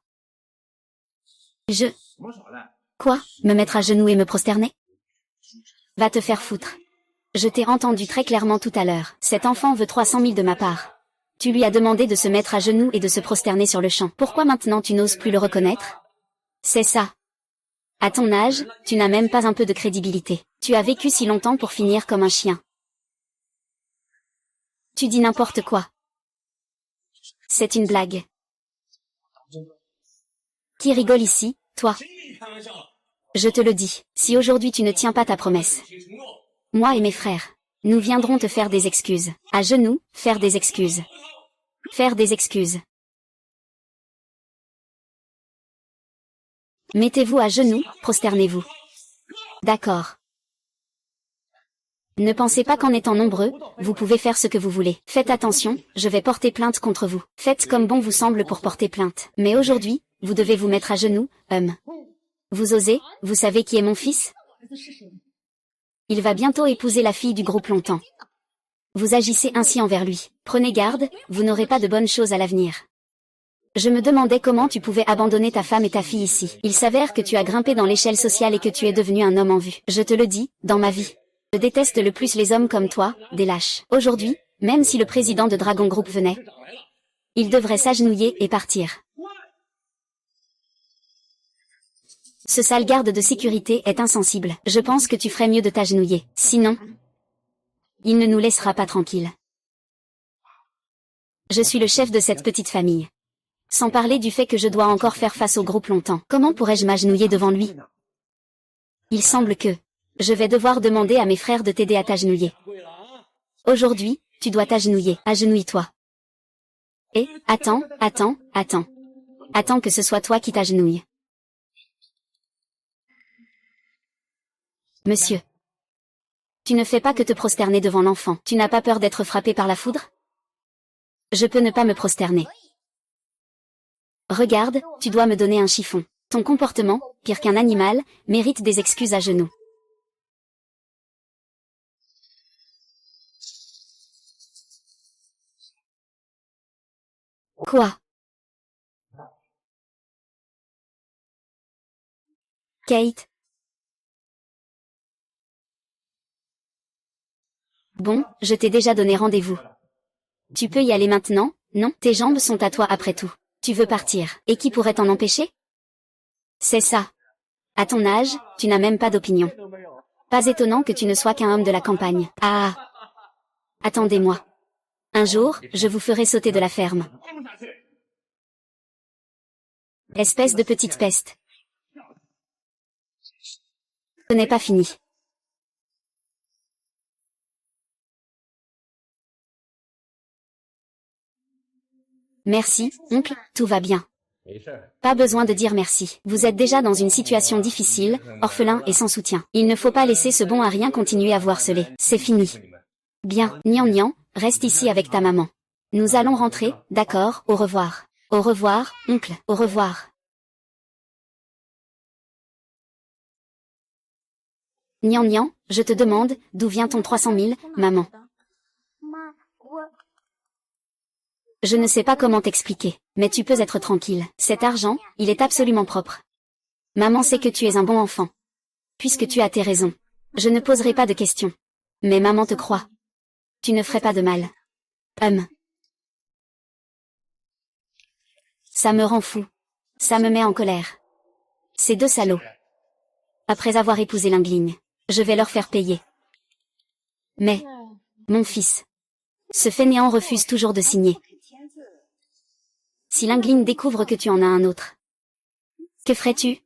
Quoi, me mettre à genoux et me prosterner? Va te faire foutre. Je t'ai entendu très clairement tout à l'heure. Cet enfant veut 300 000 de ma part. Tu lui as demandé de se mettre à genoux et de se prosterner sur le champ. Pourquoi maintenant tu n'oses plus le reconnaître? C'est ça. À ton âge, tu n'as même pas un peu de crédibilité. Tu as vécu si longtemps pour finir comme un chien. Tu dis n'importe quoi. C'est une blague. Qui rigole ici, toi? Je te le dis, si aujourd'hui tu ne tiens pas ta promesse, moi et mes frères, nous viendrons te faire des excuses. À genoux, faire des excuses. Faire des excuses. Mettez-vous à genoux, prosternez-vous. D'accord. Ne pensez pas qu'en étant nombreux, vous pouvez faire ce que vous voulez. Faites attention, je vais porter plainte contre vous. Faites comme bon vous semble pour porter plainte. Mais aujourd'hui, vous devez vous mettre à genoux, Vous osez, vous savez qui est mon fils? Il va bientôt épouser la fille du groupe longtemps. Vous agissez ainsi envers lui. Prenez garde, vous n'aurez pas de bonnes choses à l'avenir. Je me demandais comment tu pouvais abandonner ta femme et ta fille ici. Il s'avère que tu as grimpé dans l'échelle sociale et que tu es devenu un homme en vue. Je te le dis, dans ma vie. Je déteste le plus les hommes comme toi, des lâches. Aujourd'hui, même si le président de Dragon Group venait, il devrait s'agenouiller et partir. Ce sale garde de sécurité est insensible. Je pense que tu ferais mieux de t'agenouiller. Sinon, il ne nous laissera pas tranquilles. Je suis le chef de cette petite famille. Sans parler du fait que je dois encore faire face au groupe longtemps. Comment pourrais-je m'agenouiller devant lui? Il semble que je vais devoir demander à mes frères de t'aider à t'agenouiller. Aujourd'hui, tu dois t'agenouiller. Agenouille-toi. Et, attends. Attends que ce soit toi qui t'agenouilles. Monsieur. Tu ne fais pas que te prosterner devant l'enfant. Tu n'as pas peur d'être frappé par la foudre? Je peux ne pas me prosterner. Regarde, tu dois me donner un chiffon. Ton comportement, pire qu'un animal, mérite des excuses à genoux. Quoi? Kate? Bon, je t'ai déjà donné rendez-vous. Tu peux y aller maintenant, non? Tes jambes sont à toi après tout. Tu veux partir, et qui pourrait t'en empêcher? C'est ça. À ton âge, tu n'as même pas d'opinion. Pas étonnant que tu ne sois qu'un homme de la campagne. Ah! Attendez-moi. Un jour, je vous ferai sauter de la ferme. Espèce de petite peste. Ce n'est pas fini. Merci, oncle, tout va bien. Pas besoin de dire merci. Vous êtes déjà dans une situation difficile, orphelin et sans soutien. Il ne faut pas laisser ce bon à rien continuer à vous harceler. C'est fini. Bien, Nian, reste ici avec ta maman. Nous allons rentrer, d'accord, au revoir. Au revoir, oncle, au revoir. Nian, je te demande, d'où vient ton 300 000, maman? Je ne sais pas comment t'expliquer, mais tu peux être tranquille. Cet argent, il est absolument propre. Maman sait que tu es un bon enfant. Puisque tu as tes raisons. Je ne poserai pas de questions. Mais maman te croit. Tu ne ferais pas de mal. Ça me rend fou. Ça me met en colère. Ces deux salauds. Après avoir épousé Linguigne, je vais leur faire payer. Mais, mon fils, ce fainéant refuse toujours de signer. Si Linguigne découvre que tu en as un autre, que ferais-tu?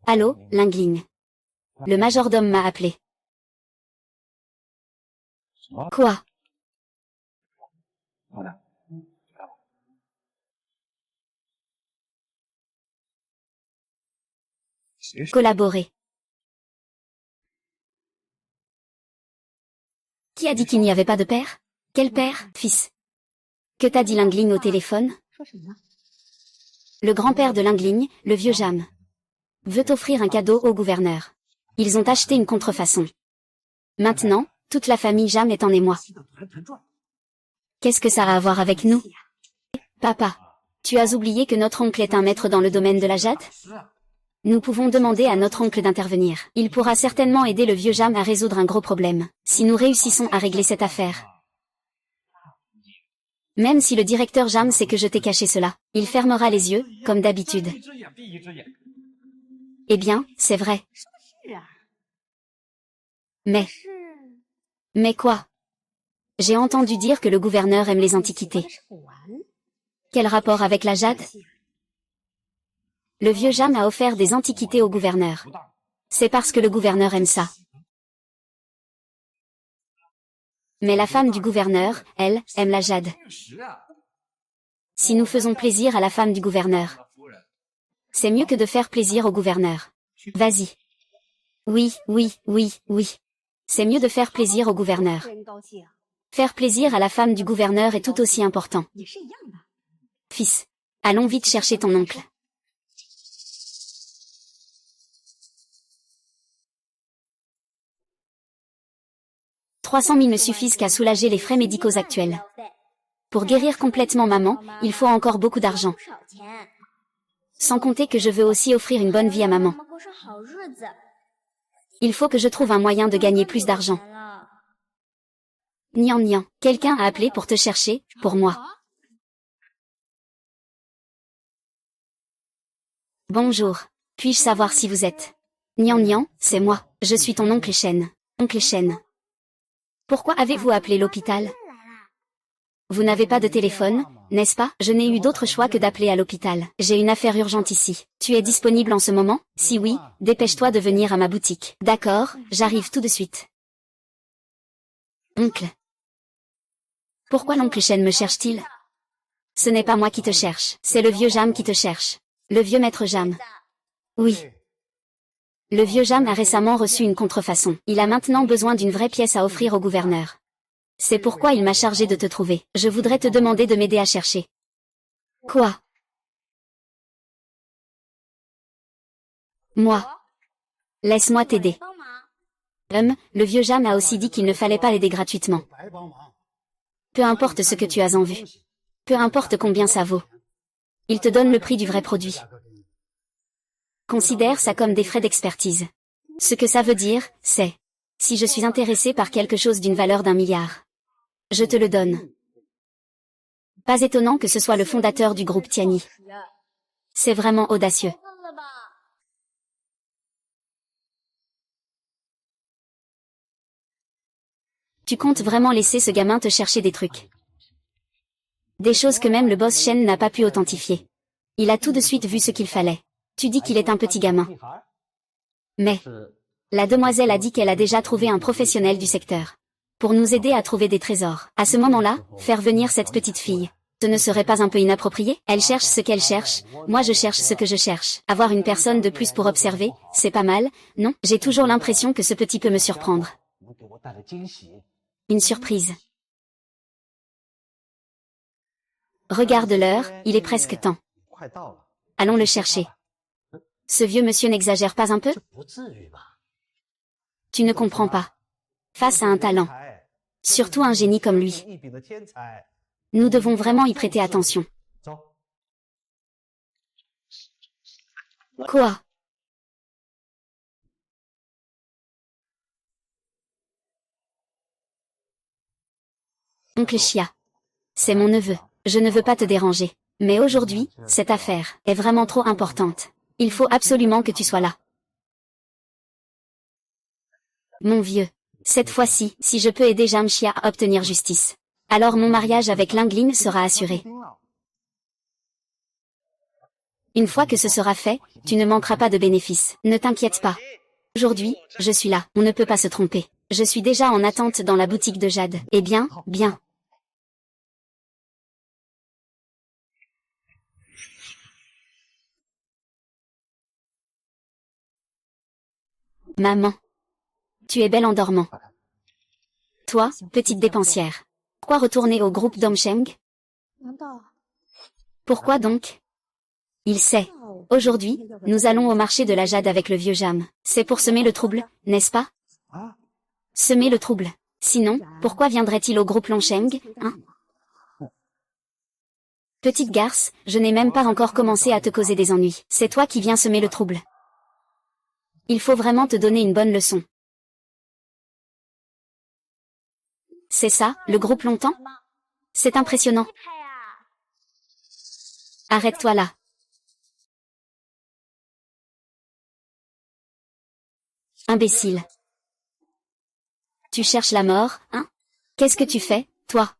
Allô, Linguigne. Le majordome m'a appelé. Quoi? Collaborer. Qui a dit qu'il n'y avait pas de père? Quel père, fils? Que t'a dit Lingling au téléphone? Le grand-père de Lingling, le vieux Jam, veut offrir un cadeau au gouverneur. Ils ont acheté une contrefaçon. Maintenant, toute la famille Jam est en émoi. Qu'est-ce que ça a à voir avec nous? Papa, tu as oublié que notre oncle est un maître dans le domaine de la jade? Nous pouvons demander à notre oncle d'intervenir. Il pourra certainement aider le vieux Jam à résoudre un gros problème, si nous réussissons à régler cette affaire. Même si le directeur Jam sait que je t'ai caché cela, il fermera les yeux, comme d'habitude. Eh bien, c'est vrai. Mais quoi? J'ai entendu dire que le gouverneur aime les antiquités. Quel rapport avec la jade? Le vieux Jam a offert des antiquités au gouverneur. C'est parce que le gouverneur aime ça. Mais la femme du gouverneur, elle, aime la jade. Si nous faisons plaisir à la femme du gouverneur, c'est mieux que de faire plaisir au gouverneur. Vas-y. Oui, oui, oui, oui. C'est mieux de faire plaisir au gouverneur. Faire plaisir à la femme du gouverneur est tout aussi important. Fils, allons vite chercher ton oncle. 300 000 ne suffisent qu'à soulager les frais médicaux actuels. Pour guérir complètement maman, il faut encore beaucoup d'argent. Sans compter que je veux aussi offrir une bonne vie à maman. Il faut que je trouve un moyen de gagner plus d'argent. Nian Nian, quelqu'un a appelé pour te chercher, pour moi. Bonjour. Puis-je savoir si vous êtes? Nian Nian, c'est moi, je suis ton oncle Shen. Oncle Shen. Pourquoi avez-vous appelé l'hôpital? Vous n'avez pas de téléphone, n'est-ce pas? Je n'ai eu d'autre choix que d'appeler à l'hôpital. J'ai une affaire urgente ici. Tu es disponible en ce moment? Si oui, dépêche-toi de venir à ma boutique. D'accord, j'arrive tout de suite. Oncle. Pourquoi l'oncle Shen me cherche-t-il? Ce n'est pas moi qui te cherche, c'est le vieux Jam qui te cherche. Le vieux maître Jam. Oui. Le vieux Jam a récemment reçu une contrefaçon. Il a maintenant besoin d'une vraie pièce à offrir au gouverneur. C'est pourquoi il m'a chargé de te trouver. Je voudrais te demander de m'aider à chercher. Quoi? Moi. Laisse-moi t'aider. Le vieux Jam a aussi dit qu'il ne fallait pas l'aider gratuitement. Peu importe ce que tu as en vue. Peu importe combien ça vaut. Il te donne le prix du vrai produit. Considère ça comme des frais d'expertise. Ce que ça veut dire, c'est, si je suis intéressé par quelque chose d'une valeur d'1 milliard, je te le donne. Pas étonnant que ce soit le fondateur du groupe Tiani. C'est vraiment audacieux. Tu comptes vraiment laisser ce gamin te chercher des trucs? Des choses que même le boss Shen n'a pas pu authentifier. Il a tout de suite vu ce qu'il fallait. Tu dis qu'il est un petit gamin. Mais, la demoiselle a dit qu'elle a déjà trouvé un professionnel du secteur. Pour nous aider à trouver des trésors. À ce moment-là, faire venir cette petite fille. Ce ne serait pas un peu inapproprié? Elle cherche ce qu'elle cherche, moi je cherche ce que je cherche. Avoir une personne de plus pour observer, c'est pas mal, non? J'ai toujours l'impression que ce petit peut me surprendre. Une surprise. Regarde l'heure, il est presque temps. Allons le chercher. Ce vieux monsieur n'exagère pas un peu? Tu ne comprends pas. Face à un talent, surtout un génie comme lui, nous devons vraiment y prêter attention. Quoi? Oncle Chia. C'est mon neveu. Je ne veux pas te déranger. Mais aujourd'hui, cette affaire est vraiment trop importante. Il faut absolument que tu sois là. Mon vieux. Cette fois-ci, si je peux aider Jam Chia à obtenir justice, alors mon mariage avec Lingling sera assuré. Une fois que ce sera fait, tu ne manqueras pas de bénéfices. Ne t'inquiète pas. Aujourd'hui, je suis là. On ne peut pas se tromper. Je suis déjà en attente dans la boutique de Jade. Eh bien, bien. Maman. Tu es belle en dormant. Toi, petite dépensière. Pourquoi retourner au groupe Domsheng? Pourquoi donc? Il sait. Aujourd'hui, nous allons au marché de la jade avec le vieux Jam. C'est pour semer le trouble, n'est-ce pas? Semer le trouble. Sinon, pourquoi viendrait-il au groupe Longsheng, hein? Petite garce, je n'ai même pas encore commencé à te causer des ennuis. C'est toi qui viens semer le trouble. Il faut vraiment te donner une bonne leçon. C'est ça, le groupe longtemps? C'est impressionnant. Arrête-toi là. Imbécile. Tu cherches la mort, hein? Qu'est-ce que tu fais, toi?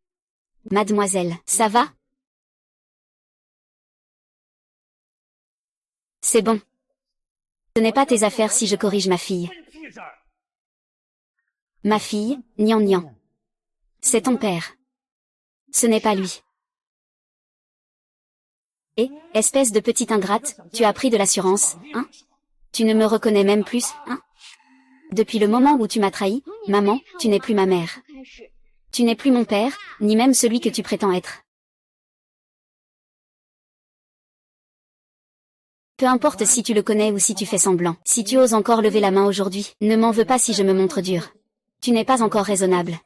Mademoiselle, ça va? C'est bon. Ce n'est pas tes affaires si je corrige ma fille. Ma fille, Nian Nian. C'est ton père. Ce n'est pas lui. Et, espèce de petite ingrate, tu as pris de l'assurance, hein? Tu ne me reconnais même plus, hein? Depuis le moment où tu m'as trahi, maman, tu n'es plus ma mère. Tu n'es plus mon père, ni même celui que tu prétends être. Peu importe si tu le connais ou si tu fais semblant. Si tu oses encore lever la main aujourd'hui, ne m'en veux pas si je me montre dur. Tu n'es pas encore raisonnable.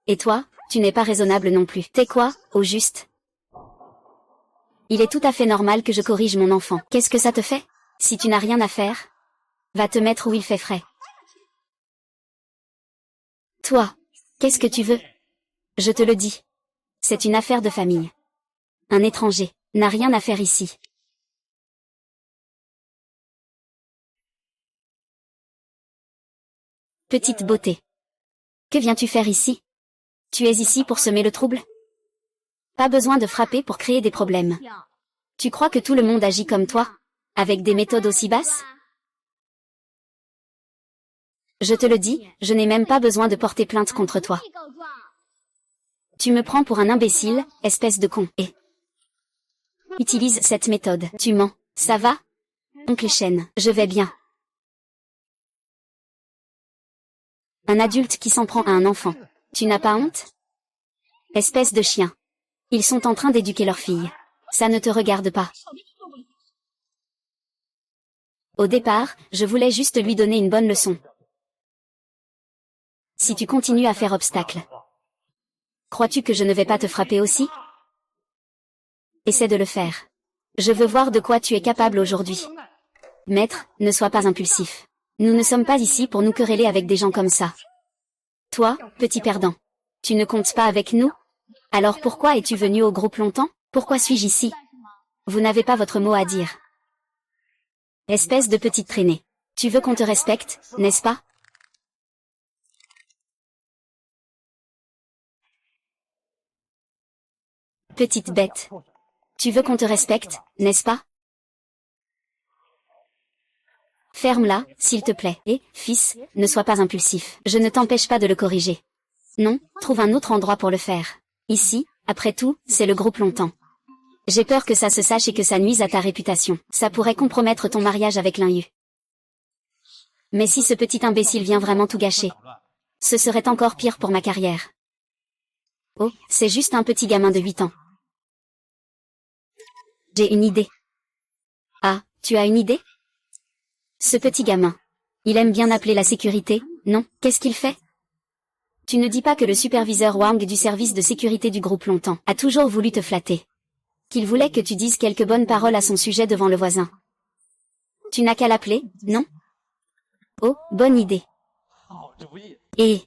Et toi, tu n'es pas raisonnable non plus. T'es quoi, au juste? Il est tout à fait normal que je corrige mon enfant. Qu'est-ce que ça te fait? Si tu n'as rien à faire, va te mettre où il fait frais. Toi, qu'est-ce que tu veux? Je te le dis. C'est une affaire de famille. Un étranger n'a rien à faire ici. Petite beauté. Que viens-tu faire ici? Tu es ici pour semer le trouble? Pas besoin de frapper pour créer des problèmes. Tu crois que tout le monde agit comme toi? Avec des méthodes aussi basses? Je te le dis, je n'ai même pas besoin de porter plainte contre toi. Tu me prends pour un imbécile, espèce de con, et... Utilise cette méthode. Tu mens. Ça va? Oncle Chen, je vais bien. Un adulte qui s'en prend à un enfant. Tu n'as pas honte? Espèce de chien. Ils sont en train d'éduquer leur fille. Ça ne te regarde pas. Au départ, je voulais juste lui donner une bonne leçon. Si tu continues à faire obstacle. Crois-tu que je ne vais pas te frapper aussi? Essaie de le faire. Je veux voir de quoi tu es capable aujourd'hui. Maître, ne sois pas impulsif. Nous ne sommes pas ici pour nous quereller avec des gens comme ça. Toi, petit perdant. Tu ne comptes pas avec nous? Alors pourquoi es-tu venu au groupe longtemps? Pourquoi suis-je ici? Vous n'avez pas votre mot à dire. Espèce de petite traînée. Tu veux qu'on te respecte, n'est-ce pas? Petite bête. Tu veux qu'on te respecte, n'est-ce pas? Ferme-la, s'il te plaît. Et, fils, ne sois pas impulsif. Je ne t'empêche pas de le corriger. Non, trouve un autre endroit pour le faire. Ici, après tout, c'est le groupe longtemps. J'ai peur que ça se sache et que ça nuise à ta réputation. Ça pourrait compromettre ton mariage avec l'Inyu. Mais si ce petit imbécile vient vraiment tout gâcher, ce serait encore pire pour ma carrière. Oh, c'est juste un petit gamin de 8 ans. J'ai une idée. Ah, tu as une idée? Ce petit gamin. Il aime bien appeler la sécurité, non? Qu'est-ce qu'il fait? Tu ne dis pas que le superviseur Wang du service de sécurité du groupe longtemps a toujours voulu te flatter. Qu'il voulait que tu dises quelques bonnes paroles à son sujet devant le voisin. Tu n'as qu'à l'appeler, non? Oh, bonne idée. Et...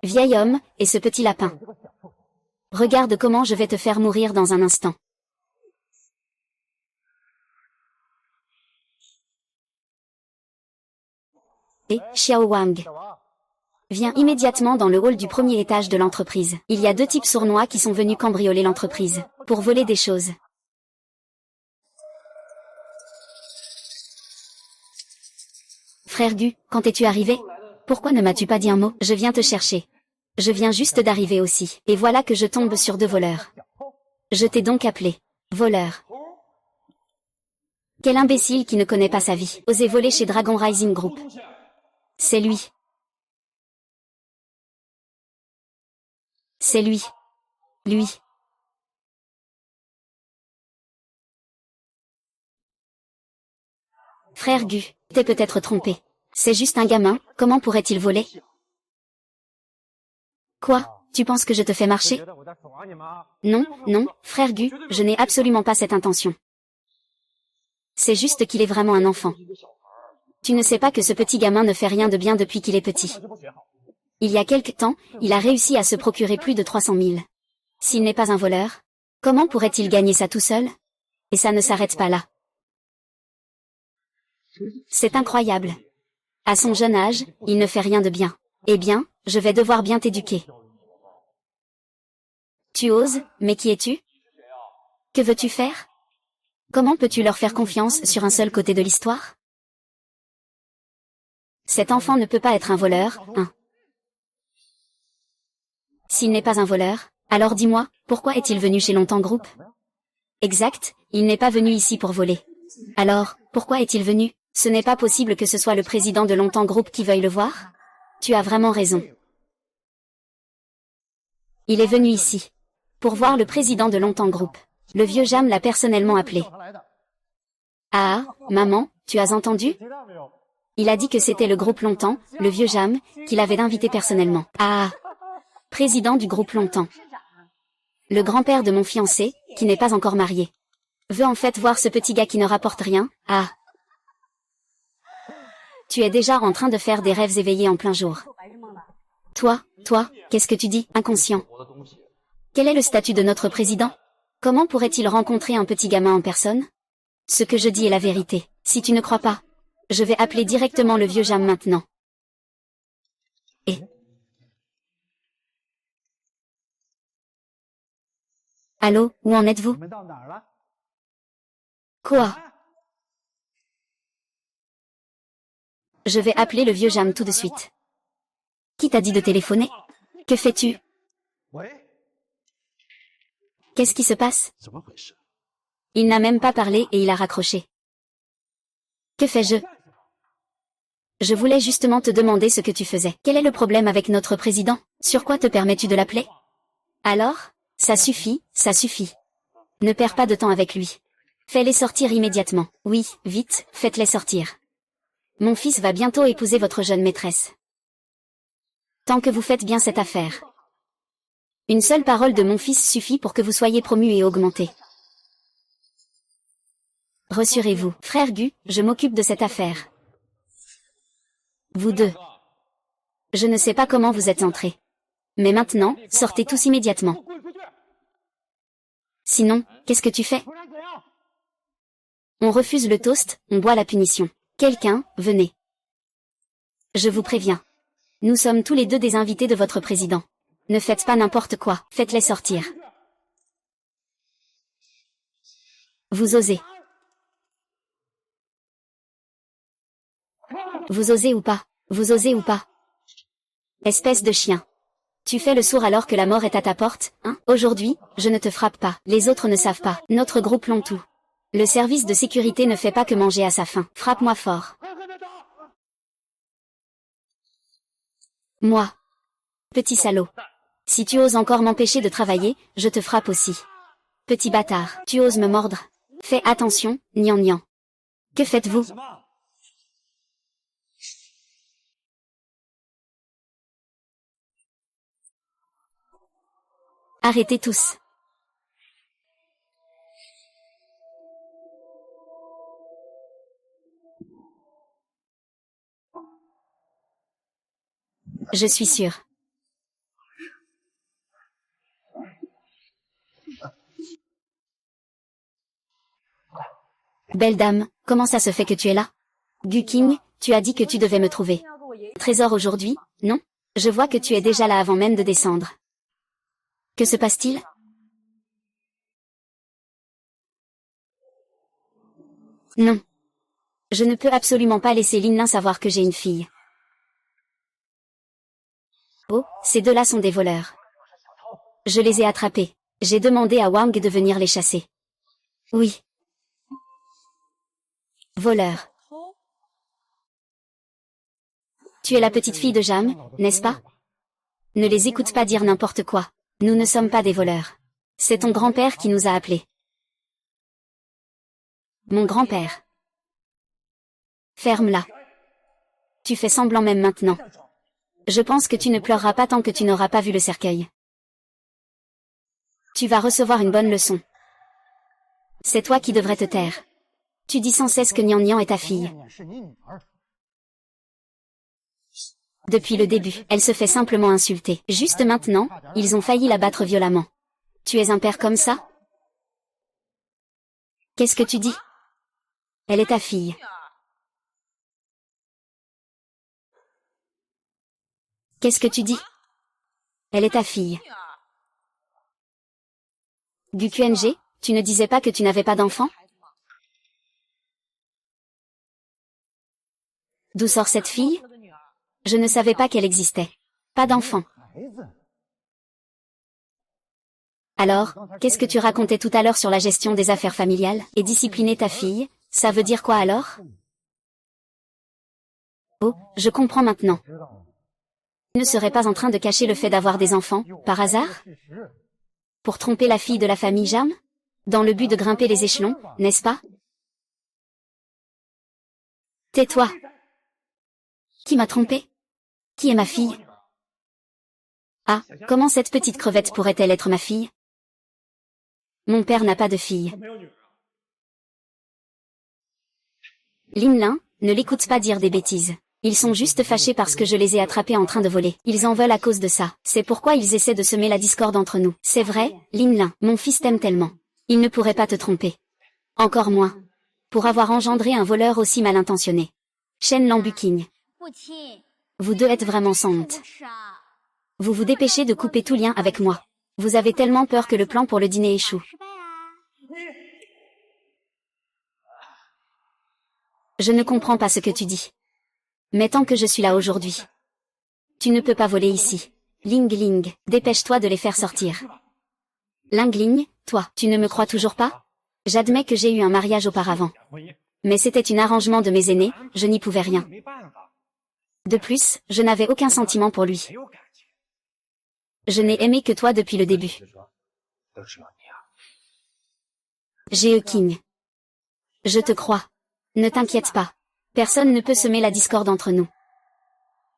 Vieil homme, et ce petit lapin. Regarde comment je vais te faire mourir dans un instant. Et, Xiao Wang. Viens immédiatement dans le hall du premier étage de l'entreprise. Il y a 2 types sournois qui sont venus cambrioler l'entreprise, pour voler des choses. Frère Gu, quand es-tu arrivé? Pourquoi ne m'as-tu pas dit un mot? Je viens te chercher. Je viens juste d'arriver aussi, et voilà que je tombe sur 2 voleurs. Je t'ai donc appelé. Voleur. Quel imbécile qui ne connaît pas sa vie. Osez voler chez Dragon Rising Group. C'est lui. C'est lui. Lui. Frère Gu, t'es peut-être trompé. C'est juste un gamin, comment pourrait-il voler? Quoi? Tu penses que je te fais marcher? Non, non, frère Gu, je n'ai absolument pas cette intention. C'est juste qu'il est vraiment un enfant. Tu ne sais pas que ce petit gamin ne fait rien de bien depuis qu'il est petit. Il y a quelque temps, il a réussi à se procurer plus de 300 000. S'il n'est pas un voleur, comment pourrait-il gagner ça tout seul? Et ça ne s'arrête pas là. C'est incroyable. À son jeune âge, il ne fait rien de bien. Eh bien, je vais devoir bien t'éduquer. Tu oses, mais qui es-tu? Que veux-tu faire? Comment peux-tu leur faire confiance sur un seul côté de l'histoire? Cet enfant ne peut pas être un voleur, hein. S'il n'est pas un voleur, alors dis-moi, pourquoi est-il venu chez Longtemps Group? Exact, il n'est pas venu ici pour voler. Alors, pourquoi est-il venu? Ce n'est pas possible que ce soit le président de Longtemps Group qui veuille le voir? Tu as vraiment raison. Il est venu ici. Pour voir le président de Longtemps Group. Le vieux Jam l'a personnellement appelé. Ah, maman, tu as entendu? Il a dit que c'était le groupe Longtemps, le vieux Jam, qui l'avait invité personnellement. Ah, président du groupe Longtemps. Le grand-père de mon fiancé, qui n'est pas encore marié, veut en fait voir ce petit gars qui ne rapporte rien. Ah. Tu es déjà en train de faire des rêves éveillés en plein jour. Toi, qu'est-ce que tu dis, inconscient? Quel est le statut de notre président? Comment pourrait-il rencontrer un petit gamin en personne? Ce que je dis est la vérité. Si tu ne crois pas, je vais appeler directement le vieux Jam maintenant. Et... Allô, où en êtes-vous? Quoi? Je vais appeler le vieux Jam tout de suite. Qui t'a dit de téléphoner? Que fais-tu? Qu'est-ce qui se passe? Il n'a même pas parlé et il a raccroché. Que fais-je? Je voulais justement te demander ce que tu faisais. Quel est le problème avec notre président? Sur quoi te permets-tu de l'appeler? Alors? Ça suffit, ça suffit. Ne perds pas de temps avec lui. Fais-les sortir immédiatement. Oui, vite, faites-les sortir. Mon fils va bientôt épouser votre jeune maîtresse. Tant que vous faites bien cette affaire. Une seule parole de mon fils suffit pour que vous soyez promu et augmenté. Rassurez-vous, frère Gu, je m'occupe de cette affaire. Vous deux. Je ne sais pas comment vous êtes entrés. Mais maintenant, sortez tous immédiatement. Sinon, qu'est-ce que tu fais? On refuse le toast, on boit la punition. Quelqu'un, venez. Je vous préviens. Nous sommes tous les deux des invités de votre président. Ne faites pas n'importe quoi, faites-les sortir. Vous osez. Vous osez ou pas? Vous osez ou pas? Espèce de chien. Tu fais le sourd alors que la mort est à ta porte, hein? Aujourd'hui, je ne te frappe pas. Les autres ne savent pas. Notre groupe l'ont tout. Le service de sécurité ne fait pas que manger à sa faim. Frappe-moi fort. Moi. Petit salaud. Si tu oses encore m'empêcher de travailler, je te frappe aussi. Petit bâtard, tu oses me mordre. Fais attention, nian nian. Que faites-vous? Arrêtez tous. Je suis sûre. Belle dame, comment ça se fait que tu es là? Gu King, tu as dit que tu devais me trouver. Trésor aujourd'hui, non? Je vois que tu es déjà là avant même de descendre. Que se passe-t-il? Non. Je ne peux absolument pas laisser Lin Lin savoir que j'ai une fille. Oh, ces deux-là sont des voleurs. Je les ai attrapés. J'ai demandé à Wang de venir les chasser. Oui. Voleurs. Tu es la petite fille de Jam, n'est-ce pas? Ne les écoute pas dire n'importe quoi. Nous ne sommes pas des voleurs. C'est ton grand-père qui nous a appelés. Mon grand-père. Ferme-la. Tu fais semblant même maintenant. Je pense que tu ne pleureras pas tant que tu n'auras pas vu le cercueil. Tu vas recevoir une bonne leçon. C'est toi qui devrais te taire. Tu dis sans cesse que Nian Nian est ta fille. Depuis le début, elle se fait simplement insulter. Juste maintenant, ils ont failli la battre violemment. Tu es un père comme ça? Qu'est-ce que tu dis? Elle est ta fille. Qu'est-ce que tu dis? Elle est ta fille. Du QNG, tu ne disais pas que tu n'avais pas d'enfant? D'où sort cette fille? Je ne savais pas qu'elle existait. Pas d'enfant. Alors, qu'est-ce que tu racontais tout à l'heure sur la gestion des affaires familiales, et discipliner ta fille, ça veut dire quoi alors? Oh, je comprends maintenant. Tu ne serais pas en train de cacher le fait d'avoir des enfants, par hasard? Pour tromper la fille de la famille Jam? Dans le but de grimper les échelons, n'est-ce pas? Tais-toi. Qui m'a trompé? Qui est ma fille? Ah, comment cette petite crevette pourrait-elle être ma fille? Mon père n'a pas de fille. Lin Lin, ne l'écoute pas dire des bêtises. Ils sont juste fâchés parce que je les ai attrapés en train de voler. Ils en veulent à cause de ça. C'est pourquoi ils essaient de semer la discorde entre nous. C'est vrai, Lin Lin, mon fils t'aime tellement. Il ne pourrait pas te tromper. Encore moins. Pour avoir engendré un voleur aussi mal intentionné. Shen Lambuking. Vous deux êtes vraiment sans honte. Vous vous dépêchez de couper tout lien avec moi. Vous avez tellement peur que le plan pour le dîner échoue. Je ne comprends pas ce que tu dis. Mais tant que je suis là aujourd'hui, tu ne peux pas voler ici. Ling Ling, dépêche-toi de les faire sortir. Ling Ling, toi, tu ne me crois toujours pas? J'admets que j'ai eu un mariage auparavant. Mais c'était un arrangement de mes aînés, je n'y pouvais rien. De plus, je n'avais aucun sentiment pour lui. Je n'ai aimé que toi depuis le début. G.E. King. Je te crois. Ne t'inquiète pas. Personne ne peut semer la discorde entre nous.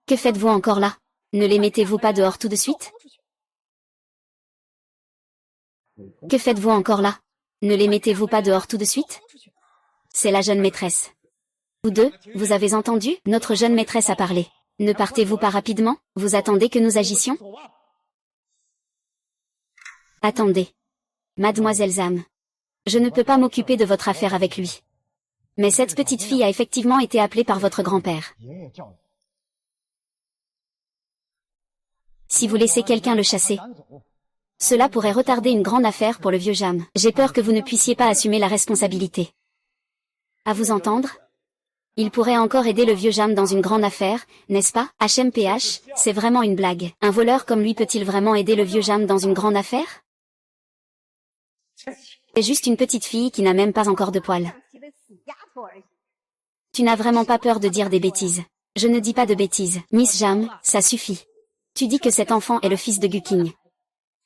Que faites-vous encore là? Ne les mettez-vous pas dehors tout de suite? Que faites-vous encore là? Ne les mettez-vous pas dehors tout de suite? C'est la jeune maîtresse. Vous deux, vous avez entendu? Notre jeune maîtresse a parlé. Ne partez-vous pas rapidement? Vous attendez que nous agissions? Attendez. Mademoiselle Zam. Je ne peux pas m'occuper de votre affaire avec lui. Mais cette petite fille a effectivement été appelée par votre grand-père. Si vous laissez quelqu'un le chasser, cela pourrait retarder une grande affaire pour le vieux Jam. J'ai peur que vous ne puissiez pas assumer la responsabilité. À vous entendre? Il pourrait encore aider le vieux Jam dans une grande affaire, n'est-ce pas? HMPH, c'est vraiment une blague. Un voleur comme lui peut-il vraiment aider le vieux Jam dans une grande affaire? C'est juste une petite fille qui n'a même pas encore de poils. Tu n'as vraiment pas peur de dire des bêtises. Je ne dis pas de bêtises. Miss Jam, ça suffit. Tu dis que cet enfant est le fils de Guking.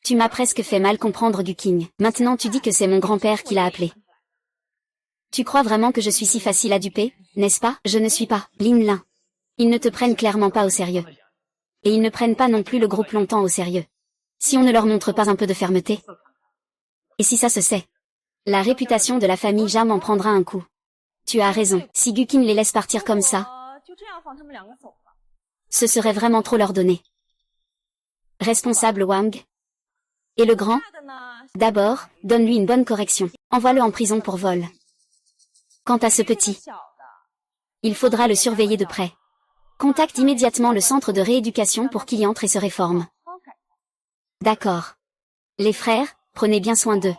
Tu m'as presque fait mal comprendre Guking. Maintenant tu dis que c'est mon grand-père qui l'a appelé. Tu crois vraiment que je suis si facile à duper, n'est-ce pas? Je ne suis pas, Lin Lin. Ils ne te prennent clairement pas au sérieux. Et ils ne prennent pas non plus le groupe longtemps au sérieux. Si on ne leur montre pas un peu de fermeté. Et si ça se sait? La réputation de la famille Jam en prendra un coup. Tu as raison, si Guking les laisse partir comme ça, ce serait vraiment trop leur donner. Responsable Wang. Et le grand? D'abord, donne-lui une bonne correction. Envoie-le en prison pour vol. Quant à ce petit, il faudra le surveiller de près. Contacte immédiatement le centre de rééducation pour qu'il y entre et se réforme. D'accord. Les frères, prenez bien soin d'eux.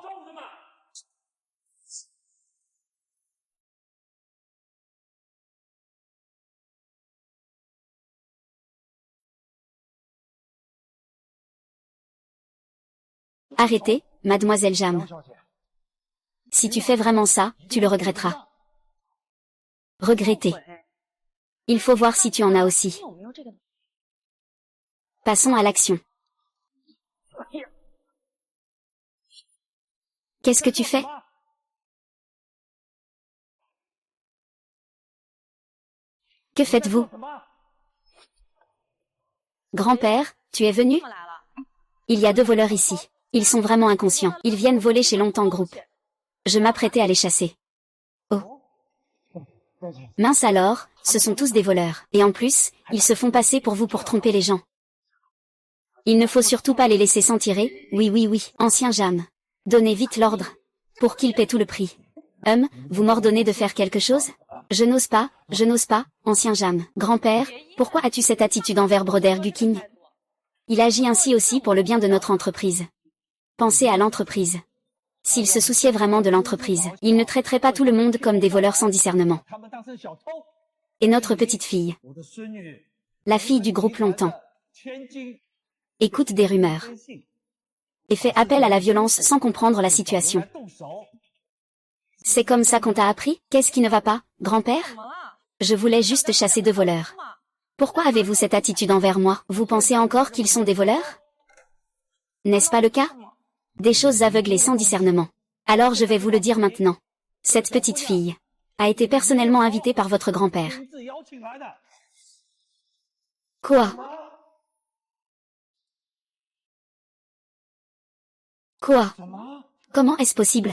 Arrêtez, mademoiselle Jam. Si tu fais vraiment ça, tu le regretteras. Regretter. Il faut voir si tu en as aussi. Passons à l'action. Qu'est-ce que tu fais? Que faites-vous? Grand-père, tu es venu? Il y a 2 voleurs ici. Ils sont vraiment inconscients. Ils viennent voler chez Longtemps Group. Je m'apprêtais à les chasser. Oh. Mince alors, ce sont tous des voleurs. Et en plus, ils se font passer pour vous pour tromper les gens. Il ne faut surtout pas les laisser s'en tirer. Oui, oui, oui, ancien Jam. Donnez vite l'ordre. Pour qu'ils paient tout le prix. Vous m'ordonnez de faire quelque chose? Je n'ose pas, ancien Jam. Grand-père, pourquoi as-tu cette attitude envers Broder Guking? Il agit ainsi aussi pour le bien de notre entreprise. Pensez à l'entreprise. S'il se souciait vraiment de l'entreprise, il ne traiterait pas tout le monde comme des voleurs sans discernement. Et notre petite fille, la fille du groupe Longtemps, écoute des rumeurs et fait appel à la violence sans comprendre la situation. C'est comme ça qu'on t'a appris? Qu'est-ce qui ne va pas, grand-père? Je voulais juste chasser 2 voleurs. Pourquoi avez-vous cette attitude envers moi? Vous pensez encore qu'ils sont des voleurs? N'est-ce pas le cas? Des choses aveuglées sans discernement. Alors je vais vous le dire maintenant. Cette petite fille a été personnellement invitée par votre grand-père. Quoi? Quoi? Comment est-ce possible?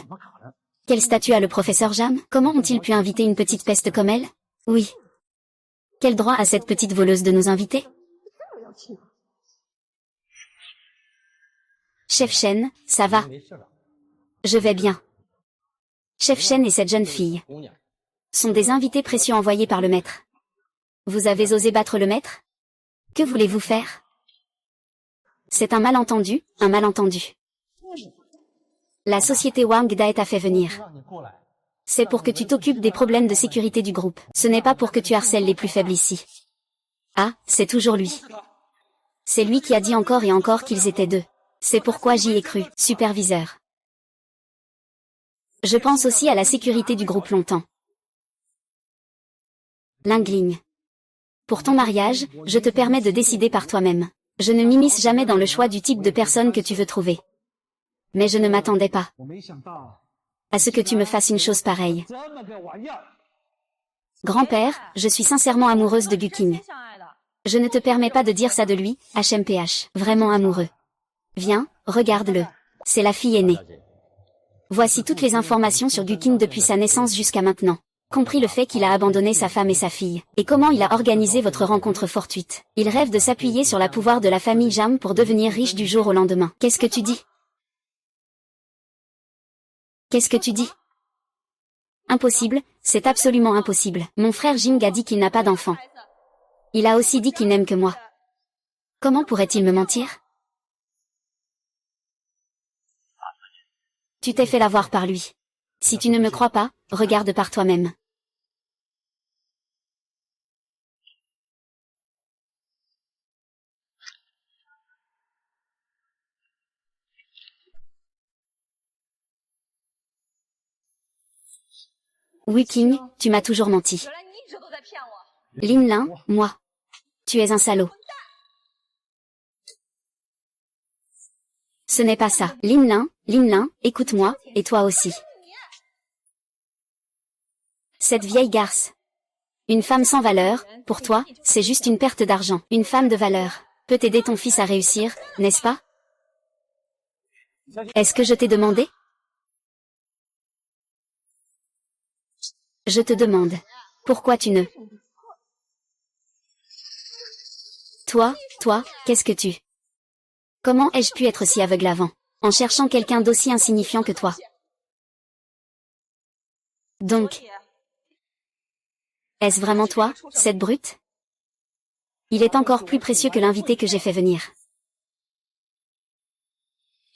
Quel statut a le professeur Jam? Comment ont-ils pu inviter une petite peste comme elle? Oui. Quel droit a cette petite voleuse de nous inviter? Chef Shen, ça va? Je vais bien. Chef Shen et cette jeune fille sont des invités précieux envoyés par le maître. Vous avez osé battre le maître? Que voulez-vous faire? C'est un malentendu, un malentendu. La société Wang Dae t'a fait venir. C'est pour que tu t'occupes des problèmes de sécurité du groupe. Ce n'est pas pour que tu harcèles les plus faibles ici. Ah, c'est toujours lui. C'est lui qui a dit encore et encore qu'ils étaient 2. C'est pourquoi j'y ai cru, superviseur. Je pense aussi à la sécurité du groupe Longtemps. Lingling. Pour ton mariage, je te permets de décider par toi-même. Je ne m'immisce jamais dans le choix du type de personne que tu veux trouver. Mais je ne m'attendais pas à ce que tu me fasses une chose pareille. Grand-père, je suis sincèrement amoureuse de Guking. Je ne te permets pas de dire ça de lui, HMPH, vraiment amoureux. Viens, regarde-le. C'est la fille aînée. Voici toutes les informations sur Guking depuis sa naissance jusqu'à maintenant. Compris le fait qu'il a abandonné sa femme et sa fille, et comment il a organisé votre rencontre fortuite. Il rêve de s'appuyer sur le pouvoir de la famille Jam pour devenir riche du jour au lendemain. Qu'est-ce que tu dis? Qu'est-ce que tu dis? Impossible, c'est absolument impossible. Mon frère Jing a dit qu'il n'a pas d'enfant. Il a aussi dit qu'il n'aime que moi. Comment pourrait-il me mentir? Tu t'es fait l'avoir par lui. Si tu ne me crois pas, regarde par toi-même. Wiking, tu m'as toujours menti. Lin Lin, moi. Tu es un salaud. Ce n'est pas ça. Lin Lin, écoute-moi, et toi aussi. Cette vieille garce. Une femme sans valeur, pour toi, c'est juste une perte d'argent. Une femme de valeur peut aider ton fils à réussir, n'est-ce pas? Est-ce que je t'ai demandé? Je te demande. Pourquoi tu ne... Toi, qu'est-ce que tu... Comment ai-je pu être si aveugle avant, en cherchant quelqu'un d'aussi insignifiant que toi? Donc... Est-ce vraiment toi, cette brute? Il est encore plus précieux que l'invité que j'ai fait venir.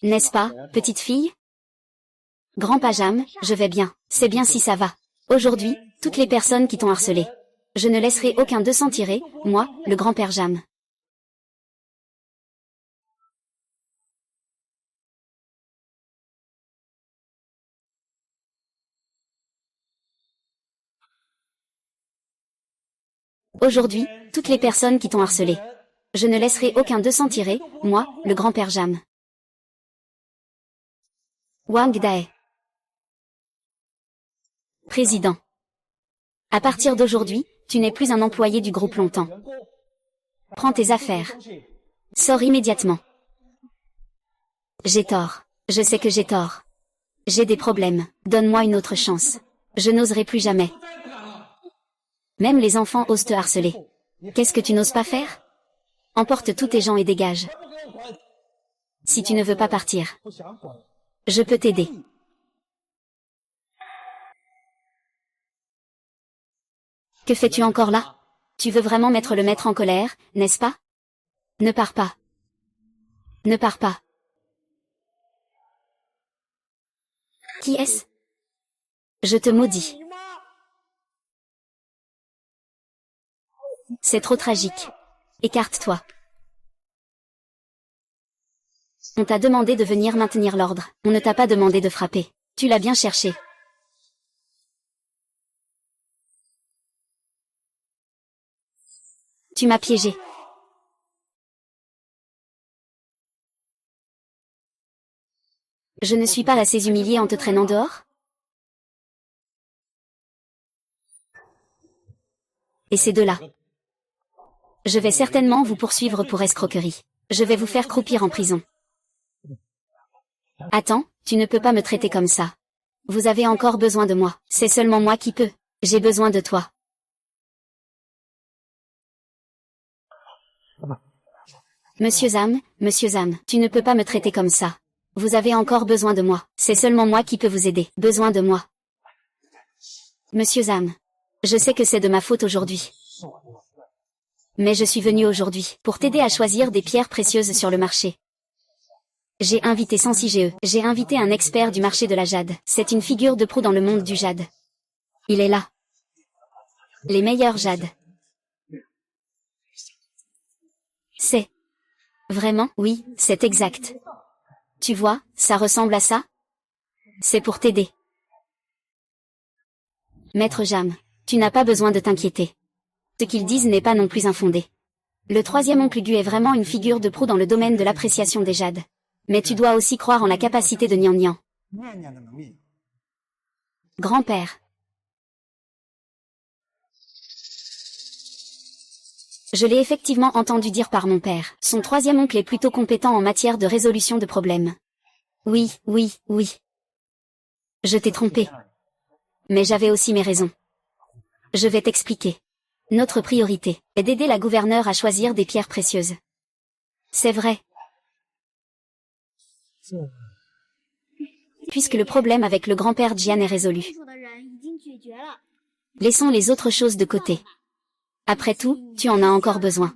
N'est-ce pas, petite fille? Grand-père Jam, je vais bien. C'est bien si ça va. Aujourd'hui, toutes les personnes qui t'ont harcelé. Je ne laisserai aucun d'eux s'en tirer, moi, le grand-père Jam. Aujourd'hui, toutes les personnes qui t'ont harcelé. Je ne laisserai aucun d'eux s'en tirer, moi, le grand-père Jam. Wang Dae. Président. À partir d'aujourd'hui, tu n'es plus un employé du groupe longtemps. Prends tes affaires. Sors immédiatement. J'ai tort. Je sais que j'ai tort. J'ai des problèmes. Donne-moi une autre chance. Je n'oserai plus jamais. Même les enfants osent te harceler. Qu'est-ce que tu n'oses pas faire? Emporte tous tes gens et dégage. Si tu ne veux pas partir, je peux t'aider. Que fais-tu encore là? Tu veux vraiment mettre le maître en colère, n'est-ce pas? Ne pars pas. Ne pars pas. Qui est-ce? Je te maudis. C'est trop tragique. Écarte-toi. On t'a demandé de venir maintenir l'ordre. On ne t'a pas demandé de frapper. Tu l'as bien cherché. Tu m'as piégé. Je ne suis pas assez humiliée en te traînant dehors? Et ces deux-là? Je vais certainement vous poursuivre pour escroquerie. Je vais vous faire croupir en prison. Attends, tu ne peux pas me traiter comme ça. Vous avez encore besoin de moi. C'est seulement moi qui peux. J'ai besoin de toi. Monsieur Zam, tu ne peux pas me traiter comme ça. Vous avez encore besoin de moi. C'est seulement moi qui peux vous aider. Besoin de moi. Monsieur Zam, je sais que c'est de ma faute aujourd'hui. Mais je suis venu aujourd'hui pour t'aider à choisir des pierres précieuses sur le marché. J'ai invité Sensi-GE. J'ai invité un expert du marché de la jade. C'est une figure de proue dans le monde du jade. Il est là. Les meilleurs jades. C'est... Vraiment, oui, c'est exact. Tu vois, ça ressemble à ça? C'est pour t'aider. Maître Jam, tu n'as pas besoin de t'inquiéter. Ce qu'ils disent n'est pas non plus infondé. Le troisième oncle Gu est vraiment une figure de proue dans le domaine de l'appréciation des jades. Mais tu dois aussi croire en la capacité de Nian Nian. Grand-père. Je l'ai effectivement entendu dire par mon père. Son troisième oncle est plutôt compétent en matière de résolution de problèmes. Oui. Je t'ai trompé. Mais j'avais aussi mes raisons. Je vais t'expliquer. Notre priorité est d'aider la gouverneure à choisir des pierres précieuses. C'est vrai. Puisque le problème avec le grand-père Jian est résolu. Laissons les autres choses de côté. Après tout, tu en as encore besoin.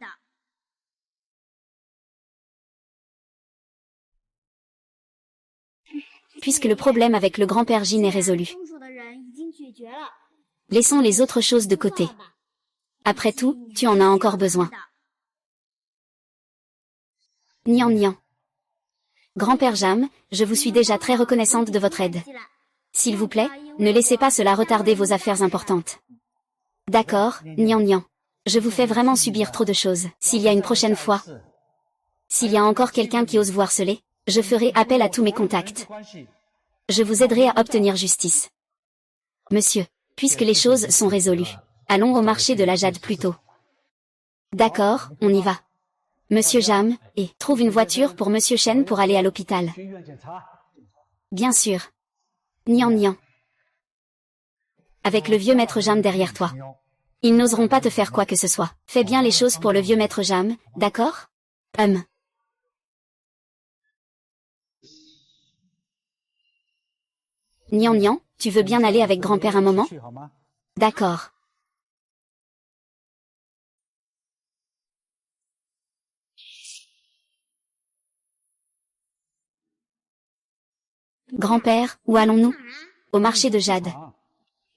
Puisque le problème avec le grand-père Jin est résolu. Laissons les autres choses de côté. Après tout, tu en as encore besoin. Nian Nian. Grand-père Jam, je vous suis déjà très reconnaissante de votre aide. S'il vous plaît, ne laissez pas cela retarder vos affaires importantes. D'accord, Nian Nian. Je vous fais vraiment subir trop de choses. S'il y a une prochaine fois, s'il y a encore quelqu'un qui ose vous harceler, je ferai appel à tous mes contacts. Je vous aiderai à obtenir justice. Monsieur, puisque les choses sont résolues, allons au marché de la jade plus tôt. D'accord, on y va. Monsieur Jam, et trouve une voiture pour Monsieur Shen pour aller à l'hôpital. Bien sûr. Nian Nian. Avec le vieux maître Jam derrière toi. Ils n'oseront pas te faire quoi que ce soit. Fais bien les choses pour le vieux maître Jam, d'accord? Nian Nian, tu veux bien aller avec grand-père un moment? D'accord. Grand-père, où allons-nous? Au marché de jade.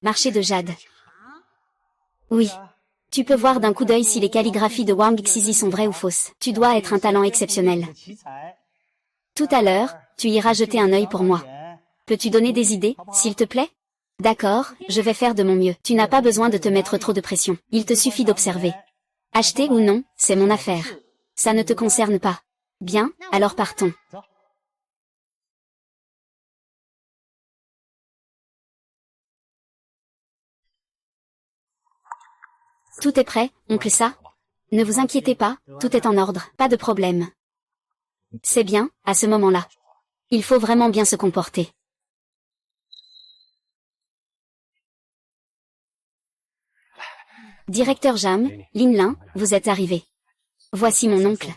Marché de jade. Oui. Tu peux voir d'un coup d'œil si les calligraphies de Wang Xizi sont vraies ou fausses. Tu dois être un talent exceptionnel. Tout à l'heure, tu iras jeter un œil pour moi. Peux-tu donner des idées, s'il te plaît? D'accord, je vais faire de mon mieux. Tu n'as pas besoin de te mettre trop de pression. Il te suffit d'observer. Acheter ou non, c'est mon affaire. Ça ne te concerne pas. Bien, alors partons. Tout est prêt, oncle ça? Ne vous inquiétez pas, tout est en ordre, pas de problème. C'est bien, à ce moment-là. Il faut vraiment bien se comporter. Directeur Jam, Lin Lin, vous êtes arrivé. Voici mon oncle.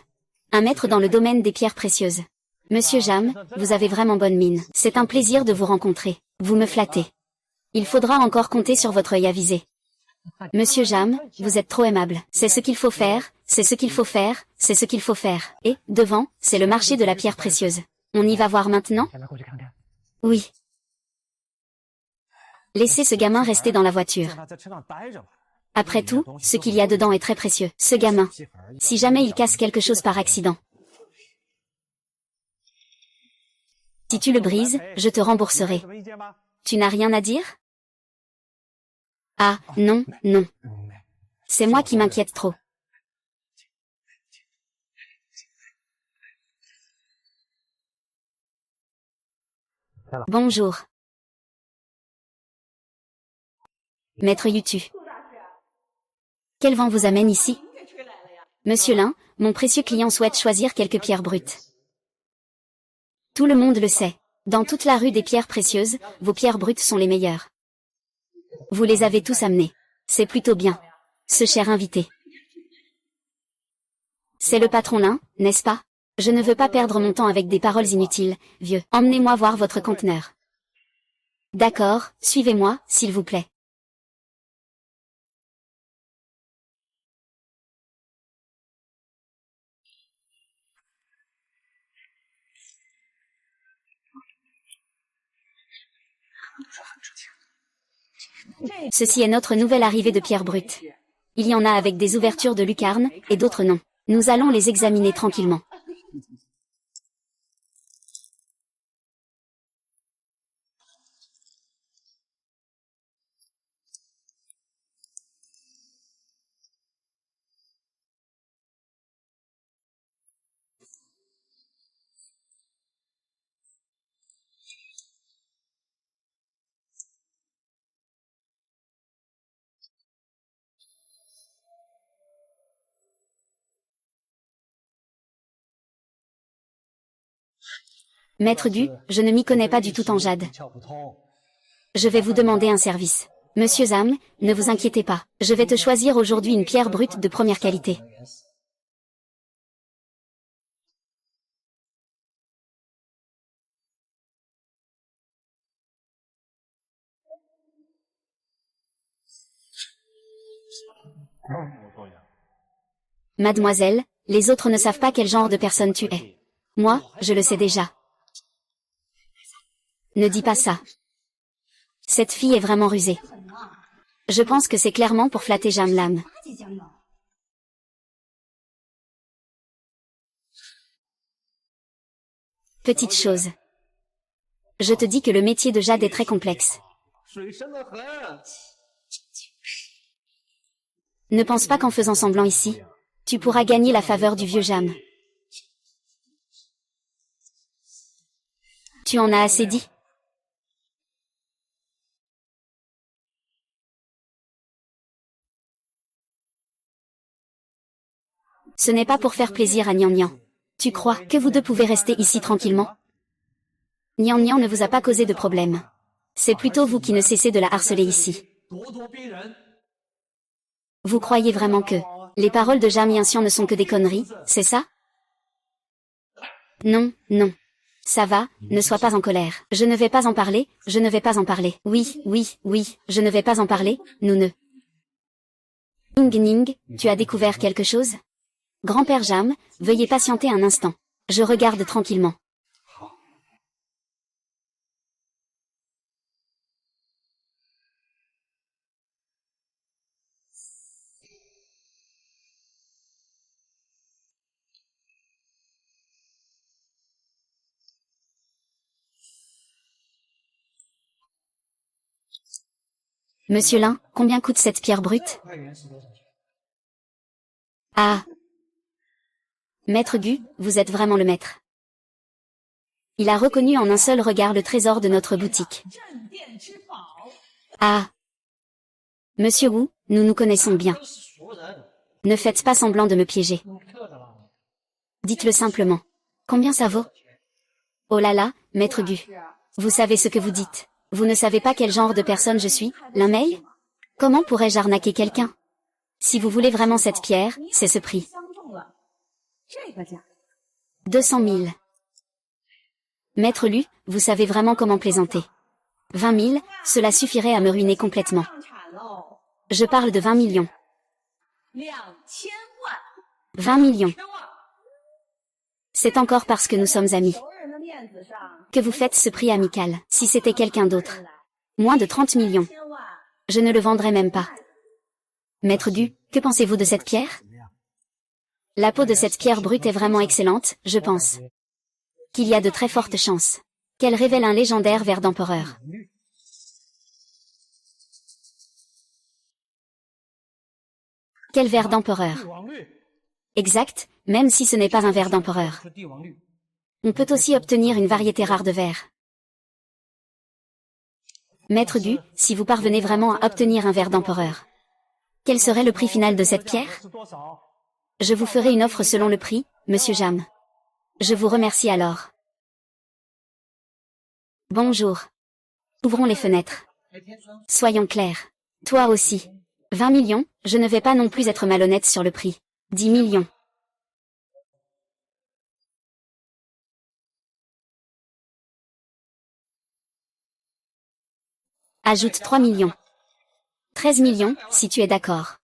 Un maître dans le domaine des pierres précieuses. Monsieur Jam, vous avez vraiment bonne mine. C'est un plaisir de vous rencontrer. Vous me flattez. Il faudra encore compter sur votre œil avisé. Monsieur Jam, vous êtes trop aimable. C'est ce qu'il faut faire, c'est ce qu'il faut faire, c'est ce qu'il faut faire. Et, devant, c'est le marché de la pierre précieuse. On y va voir maintenant? Oui. Laissez ce gamin rester dans la voiture. Après tout, ce qu'il y a dedans est très précieux. Ce gamin. Si jamais il casse quelque chose par accident. Si tu le brises, je te rembourserai. Tu n'as rien à dire? Ah, non, non. C'est moi qui m'inquiète trop. Bonjour. Maître Yutu. Quel vent vous amène ici? Monsieur Lin, mon précieux client souhaite choisir quelques pierres brutes. Tout le monde le sait. Dans toute la rue des pierres précieuses, vos pierres brutes sont les meilleures. Vous les avez tous amenées. C'est plutôt bien. Ce cher invité. C'est le patron Lin, n'est-ce pas? Je ne veux pas perdre mon temps avec des paroles inutiles, vieux. Emmenez-moi voir votre conteneur. D'accord, suivez-moi, s'il vous plaît. Ceci est notre nouvelle arrivée de pierres brutes. Il y en a avec des ouvertures de lucarne, et d'autres non. Nous allons les examiner tranquillement. Maître Du, je ne m'y connais pas du tout en jade. Je vais vous demander un service. Monsieur Zam, ne vous inquiétez pas. Je vais te choisir aujourd'hui une pierre brute de première qualité. Mademoiselle, les autres ne savent pas quel genre de personne tu es. Moi, je le sais déjà. Ne dis pas ça. Cette fille est vraiment rusée. Je pense que c'est clairement pour flatter Jam Lam. Petite chose. Je te dis que le métier de Jade est très complexe. Ne pense pas qu'en faisant semblant ici, tu pourras gagner la faveur du vieux Jam. Tu en as assez dit. Ce n'est pas pour faire plaisir à Nian Nian. Tu crois que vous deux pouvez rester ici tranquillement? Nian Nian ne vous a pas causé de problème. C'est plutôt vous qui ne cessez de la harceler ici. Vous croyez vraiment que les paroles de Jam Yanxian ne sont que des conneries, c'est ça? Non, non. Ça va, ne sois pas en colère. Je ne vais pas en parler, je ne vais pas en parler. Oui, oui, oui, je ne vais pas en parler, nous ne. Ning Ning, tu as découvert quelque chose? Grand-père Jam, veuillez patienter un instant. Je regarde tranquillement. Monsieur Lin, combien coûte cette pierre brute? Ah. Maître Gu, vous êtes vraiment le maître. Il a reconnu en un seul regard le trésor de notre boutique. Ah. Monsieur Wu, nous nous connaissons bien. Ne faites pas semblant de me piéger. Dites-le simplement. Combien ça vaut? Oh là là, maître Gu. Vous savez ce que vous dites. Vous ne savez pas quel genre de personne je suis, l'un mail? Comment pourrais-je arnaquer quelqu'un? Si vous voulez vraiment cette pierre, c'est ce prix. 200 000. Maître Lu, vous savez vraiment comment plaisanter. 20 000, cela suffirait à me ruiner complètement. Je parle de 20 millions. 20 millions. C'est encore parce que nous sommes amis que vous faites ce prix amical. Si c'était quelqu'un d'autre, moins de 30 millions. Je ne le vendrais même pas. Maître Gu, que pensez-vous de cette pierre? La peau de cette pierre brute est vraiment excellente, je pense. Qu'il y a de très fortes chances qu'elle révèle un légendaire ver d'empereur. Quel ver d'empereur? Exact, même si ce n'est pas un ver d'empereur. On peut aussi obtenir une variété rare de verre. Maître Gu, si vous parvenez vraiment à obtenir un ver d'empereur, quel serait le prix final de cette pierre? Je vous ferai une offre selon le prix, monsieur Jam. Je vous remercie alors. Bonjour. Ouvrons les fenêtres. Soyons clairs. Toi aussi. 20 millions, je ne vais pas non plus être malhonnête sur le prix. 10 millions. Ajoute 3 millions. 13 millions, si tu es d'accord.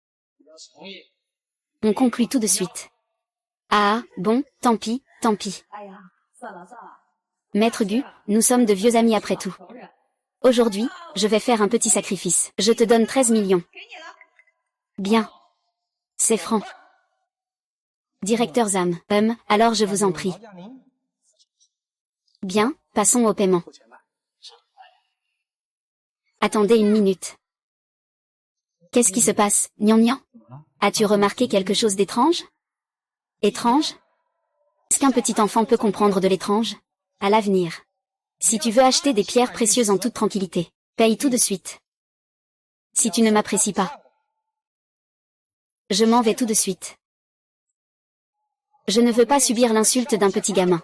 On conclut tout de suite. Ah, bon, tant pis, tant pis. Maître Gu, nous sommes de vieux amis après tout. Aujourd'hui, je vais faire un petit sacrifice. Je te donne 13 millions. Bien. C'est franc. Directeur Zam, alors je vous en prie. Bien, passons au paiement. Attendez une minute. Qu'est-ce qui se passe, Nian? As-tu remarqué quelque chose d'étrange? Étrange? Est-ce qu'un petit enfant peut comprendre de l'étrange? À l'avenir. Si tu veux acheter des pierres précieuses en toute tranquillité, paye tout de suite. Si tu ne m'apprécies pas, je m'en vais tout de suite. Je ne veux pas subir l'insulte d'un petit gamin.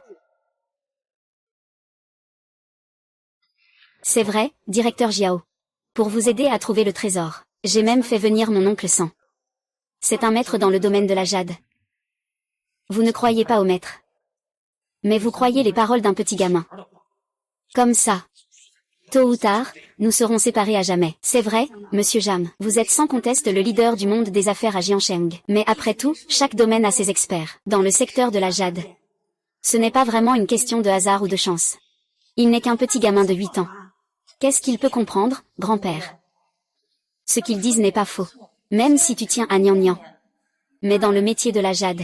C'est vrai, directeur Jiao. Pour vous aider à trouver le trésor, j'ai même fait venir mon oncle San. C'est un maître dans le domaine de la jade. Vous ne croyez pas au maître. Mais vous croyez les paroles d'un petit gamin. Comme ça. Tôt ou tard, nous serons séparés à jamais. C'est vrai, monsieur Jam, vous êtes sans conteste le leader du monde des affaires à Jiancheng. Mais après tout, chaque domaine a ses experts. Dans le secteur de la jade, ce n'est pas vraiment une question de hasard ou de chance. Il n'est qu'un petit gamin de 8 ans. Qu'est-ce qu'il peut comprendre, grand-père? Ce qu'ils disent n'est pas faux. Même si tu tiens à Nian. Mais dans le métier de la jade,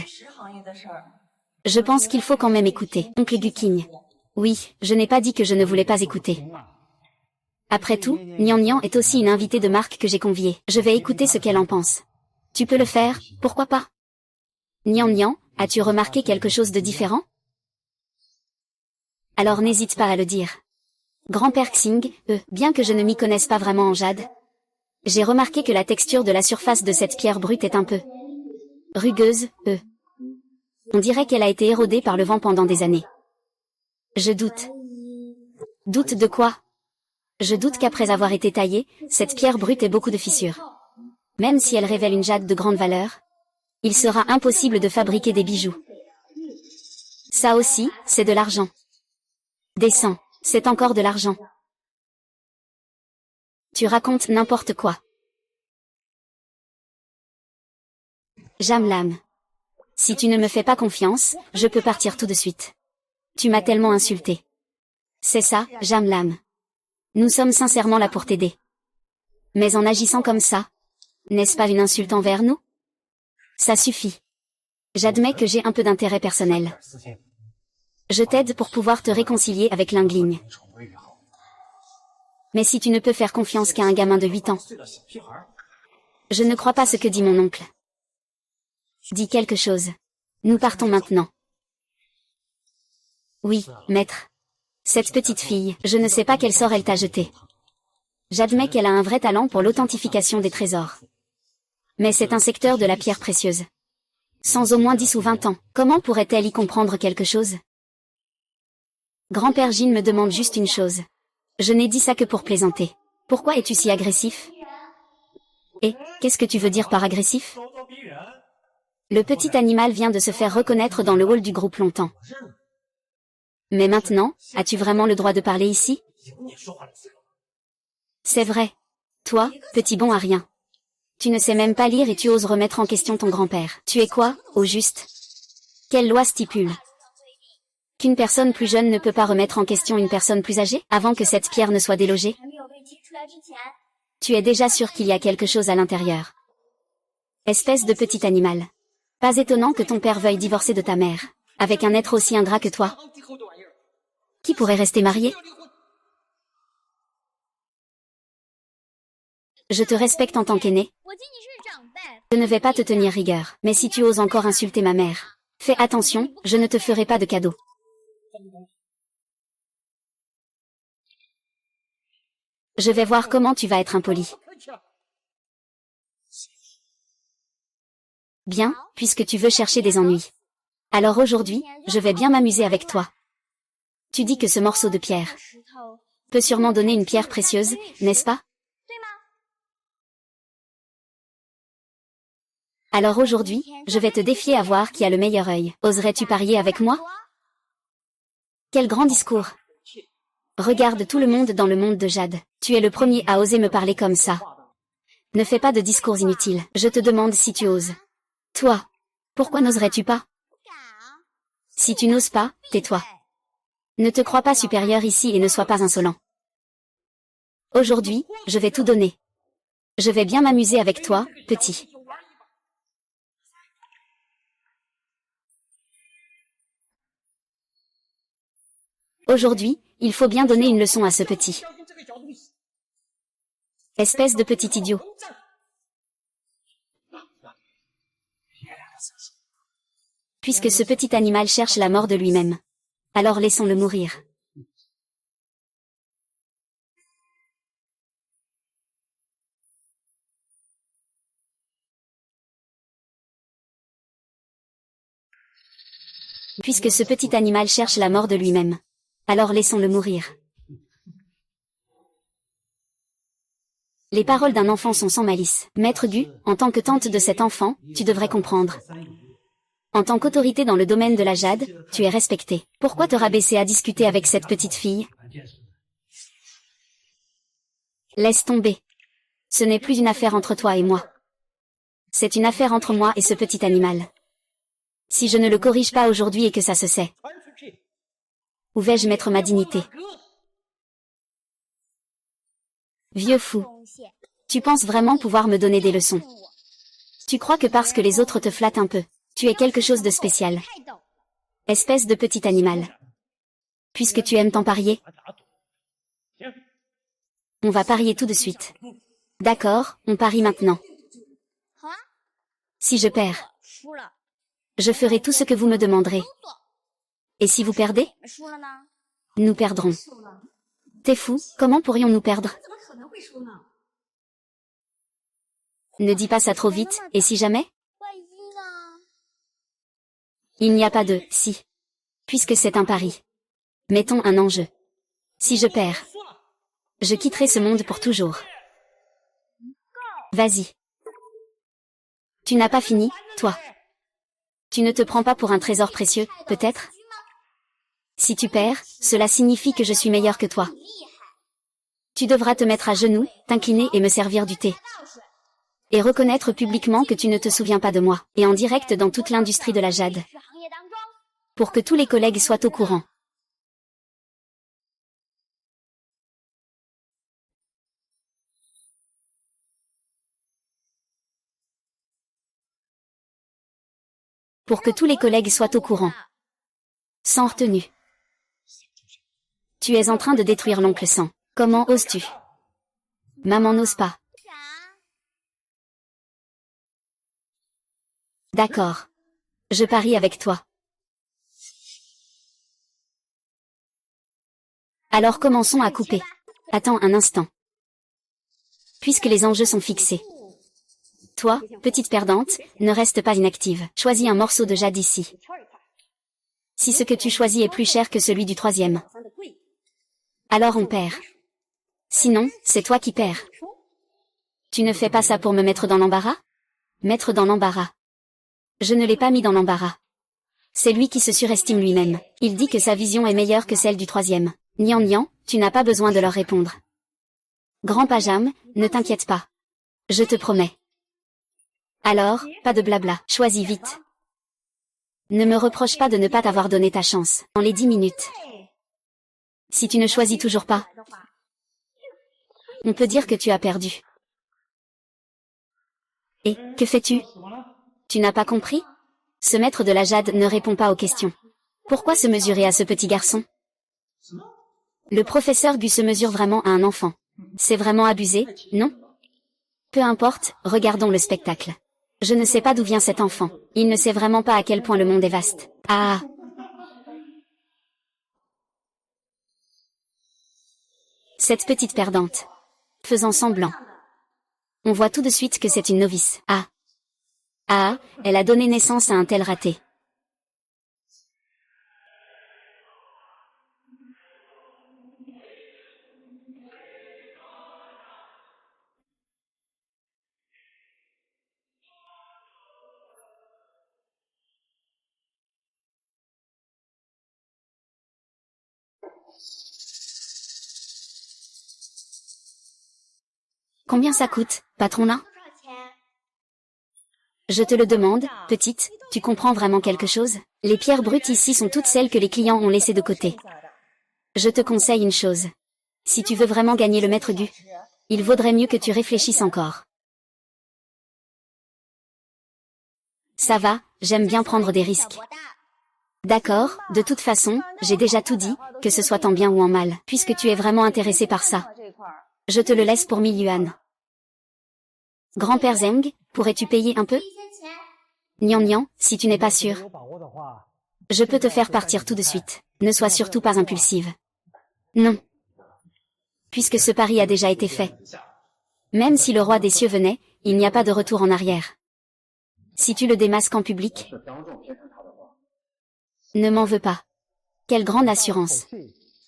je pense qu'il faut quand même écouter. Oncle Guqing. Oui, je n'ai pas dit que je ne voulais pas écouter. Après tout, Nian est aussi une invitée de marque que j'ai conviée. Je vais écouter ce qu'elle en pense. Tu peux le faire, pourquoi pas? Nian, as-tu remarqué quelque chose de différent? Alors n'hésite pas à le dire. Grand-père Xing, bien que je ne m'y connaisse pas vraiment en jade, j'ai remarqué que la texture de la surface de cette pierre brute est un peu rugueuse, On dirait qu'elle a été érodée par le vent pendant des années. Je doute. Doute de quoi? Je doute qu'après avoir été taillée, cette pierre brute ait beaucoup de fissures. Même si elle révèle une jade de grande valeur, il sera impossible de fabriquer des bijoux. Ça aussi, c'est de l'argent. Des cents, c'est encore de l'argent. Tu racontes n'importe quoi. Jamlam. Si tu ne me fais pas confiance, je peux partir tout de suite. Tu m'as tellement insulté. C'est ça, Jamlam. Nous sommes sincèrement là pour t'aider. Mais en agissant comme ça, n'est-ce pas une insulte envers nous? Ça suffit. J'admets que j'ai un peu d'intérêt personnel. Je t'aide pour pouvoir te réconcilier avec Lingling. Mais si tu ne peux faire confiance qu'à un gamin de 8 ans, je ne crois pas ce que dit mon oncle. Dis quelque chose. Nous partons maintenant. Oui, maître. Cette petite fille, je ne sais pas quel sort elle t'a jeté. J'admets qu'elle a un vrai talent pour l'authentification des trésors. Mais c'est un secteur de la pierre précieuse. Sans au moins 10 ou 20 ans, comment pourrait-elle y comprendre quelque chose? Grand-père Jin me demande juste une chose. Je n'ai dit ça que pour plaisanter. Pourquoi es-tu si agressif? Et, qu'est-ce que tu veux dire par agressif? Le petit animal vient de se faire reconnaître dans le hall du groupe longtemps. Mais maintenant, as-tu vraiment le droit de parler ici? C'est vrai. Toi, petit bon à rien. Tu ne sais même pas lire et tu oses remettre en question ton grand-père. Tu es quoi, au juste? Quelle loi stipule qu'une personne plus jeune ne peut pas remettre en question une personne plus âgée, avant que cette pierre ne soit délogée? Tu es déjà sûr qu'il y a quelque chose à l'intérieur. Espèce de petit animal. Pas étonnant que ton père veuille divorcer de ta mère, avec un être aussi ingrat que toi. Qui pourrait rester marié? Je te respecte en tant qu'aîné. Je ne vais pas te tenir rigueur, mais si tu oses encore insulter ma mère, fais attention, je ne te ferai pas de cadeau. Je vais voir comment tu vas être impoli. Bien, puisque tu veux chercher des ennuis. Alors aujourd'hui, je vais bien m'amuser avec toi. Tu dis que ce morceau de pierre peut sûrement donner une pierre précieuse, n'est-ce pas? Alors aujourd'hui, je vais te défier à voir qui a le meilleur œil. Oserais-tu parier avec moi? Quel grand discours! Regarde tout le monde dans le monde de Jade. Tu es le premier à oser me parler comme ça. Ne fais pas de discours inutiles. Je te demande si tu oses. Toi, pourquoi n'oserais-tu pas? Si tu n'oses pas, tais-toi. Ne te crois pas supérieur ici et ne sois pas insolent. Aujourd'hui, je vais tout donner. Je vais bien m'amuser avec toi, petit. Aujourd'hui, il faut bien donner une leçon à ce petit. Espèce de petit idiot. Puisque ce petit animal cherche la mort de lui-même. Alors laissons-le mourir. Puisque ce petit animal cherche la mort de lui-même. Alors laissons-le mourir. Les paroles d'un enfant sont sans malice. Maître Gu, en tant que tante de cet enfant, tu devrais comprendre. En tant qu'autorité dans le domaine de la jade, tu es respectée. Pourquoi te rabaisser à discuter avec cette petite fille? Laisse tomber. Ce n'est plus une affaire entre toi et moi. C'est une affaire entre moi et ce petit animal. Si je ne le corrige pas aujourd'hui et que ça se sait, où vais-je mettre ma dignité? Vieux fou. Tu penses vraiment pouvoir me donner des leçons? Tu crois que parce que les autres te flattent un peu, tu es quelque chose de spécial. Espèce de petit animal. Puisque tu aimes t'en parier. On va parier tout de suite. D'accord, on parie maintenant. Si je perds, je ferai tout ce que vous me demanderez. Et si vous perdez? Nous perdrons. T'es fou, comment pourrions-nous perdre? Ne dis pas ça trop vite, et si jamais? Il n'y a pas de « si ». Puisque c'est un pari. Mettons un enjeu. Si je perds, je quitterai ce monde pour toujours. Vas-y. Tu n'as pas fini, toi. Tu ne te prends pas pour un trésor précieux, peut-être? Si tu perds, cela signifie que je suis meilleur que toi. Tu devras te mettre à genoux, t'incliner et me servir du thé. Et reconnaître publiquement que tu ne te souviens pas de moi, et en direct dans toute l'industrie de la jade. Pour que tous les collègues soient au courant. Pour que tous les collègues soient au courant. Sans retenue. Tu es en train de détruire l'oncle Sang. Comment oses-tu? Maman n'ose pas. D'accord. Je parie avec toi. Alors commençons à couper. Attends un instant. Puisque les enjeux sont fixés. Toi, petite perdante, ne reste pas inactive. Choisis un morceau de jade ici. Si ce que tu choisis est plus cher que celui du troisième, alors on perd. Sinon, c'est toi qui perds. Tu ne fais pas ça pour me mettre dans l'embarras? Mettre dans l'embarras. Je ne l'ai pas mis dans l'embarras. C'est lui qui se surestime lui-même. Il dit que sa vision est meilleure que celle du troisième. Nian Nian, tu n'as pas besoin de leur répondre. Grand Pajam, ne t'inquiète pas. Je te promets. Alors, pas de blabla, choisis vite. Ne me reproche pas de ne pas t'avoir donné ta chance, dans les 10 minutes. Si tu ne choisis toujours pas, on peut dire que tu as perdu. Et, que fais-tu? Tu n'as pas compris? Ce maître de la jade ne répond pas aux questions. Pourquoi se mesurer à ce petit garçon? Le professeur Gu se mesure vraiment à un enfant. C'est vraiment abusé, non? Peu importe, regardons le spectacle. Je ne sais pas d'où vient cet enfant. Il ne sait vraiment pas à quel point le monde est vaste. Ah! Cette petite perdante. Faisant semblant. On voit tout de suite que c'est une novice. Ah! Ah, elle a donné naissance à un tel raté. Combien ça coûte, patron nain? Je te le demande, petite, tu comprends vraiment quelque chose? Les pierres brutes ici sont toutes celles que les clients ont laissées de côté. Je te conseille une chose. Si tu veux vraiment gagner le maître Gu, il vaudrait mieux que tu réfléchisses encore. Ça va, j'aime bien prendre des risques. D'accord, de toute façon, j'ai déjà tout dit, que ce soit en bien ou en mal, puisque tu es vraiment intéressé par ça. Je te le laisse pour 1000 yuan. Grand-père Zeng, pourrais-tu payer un peu? Nian Nian, si tu n'es pas sûr. Je peux te faire partir tout de suite. Ne sois surtout pas impulsive. Non. Puisque ce pari a déjà été fait. Même si le roi des cieux venait, il n'y a pas de retour en arrière. Si tu le démasques en public, ne m'en veux pas. Quelle grande assurance.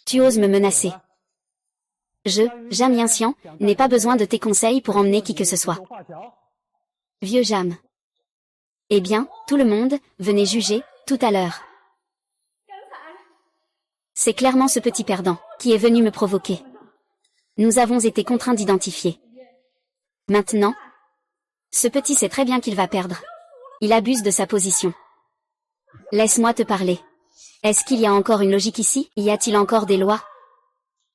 Tu oses me menacer. Jam Yinxian, n'ai pas besoin de tes conseils pour emmener qui que ce soit. Vieux Jam. Eh bien, tout le monde, venez juger, tout à l'heure. C'est clairement ce petit perdant, qui est venu me provoquer. Nous avons été contraints d'identifier. Maintenant, ce petit sait très bien qu'il va perdre. Il abuse de sa position. Laisse-moi te parler. Est-ce qu'il y a encore une logique ici? Y a-t-il encore des lois?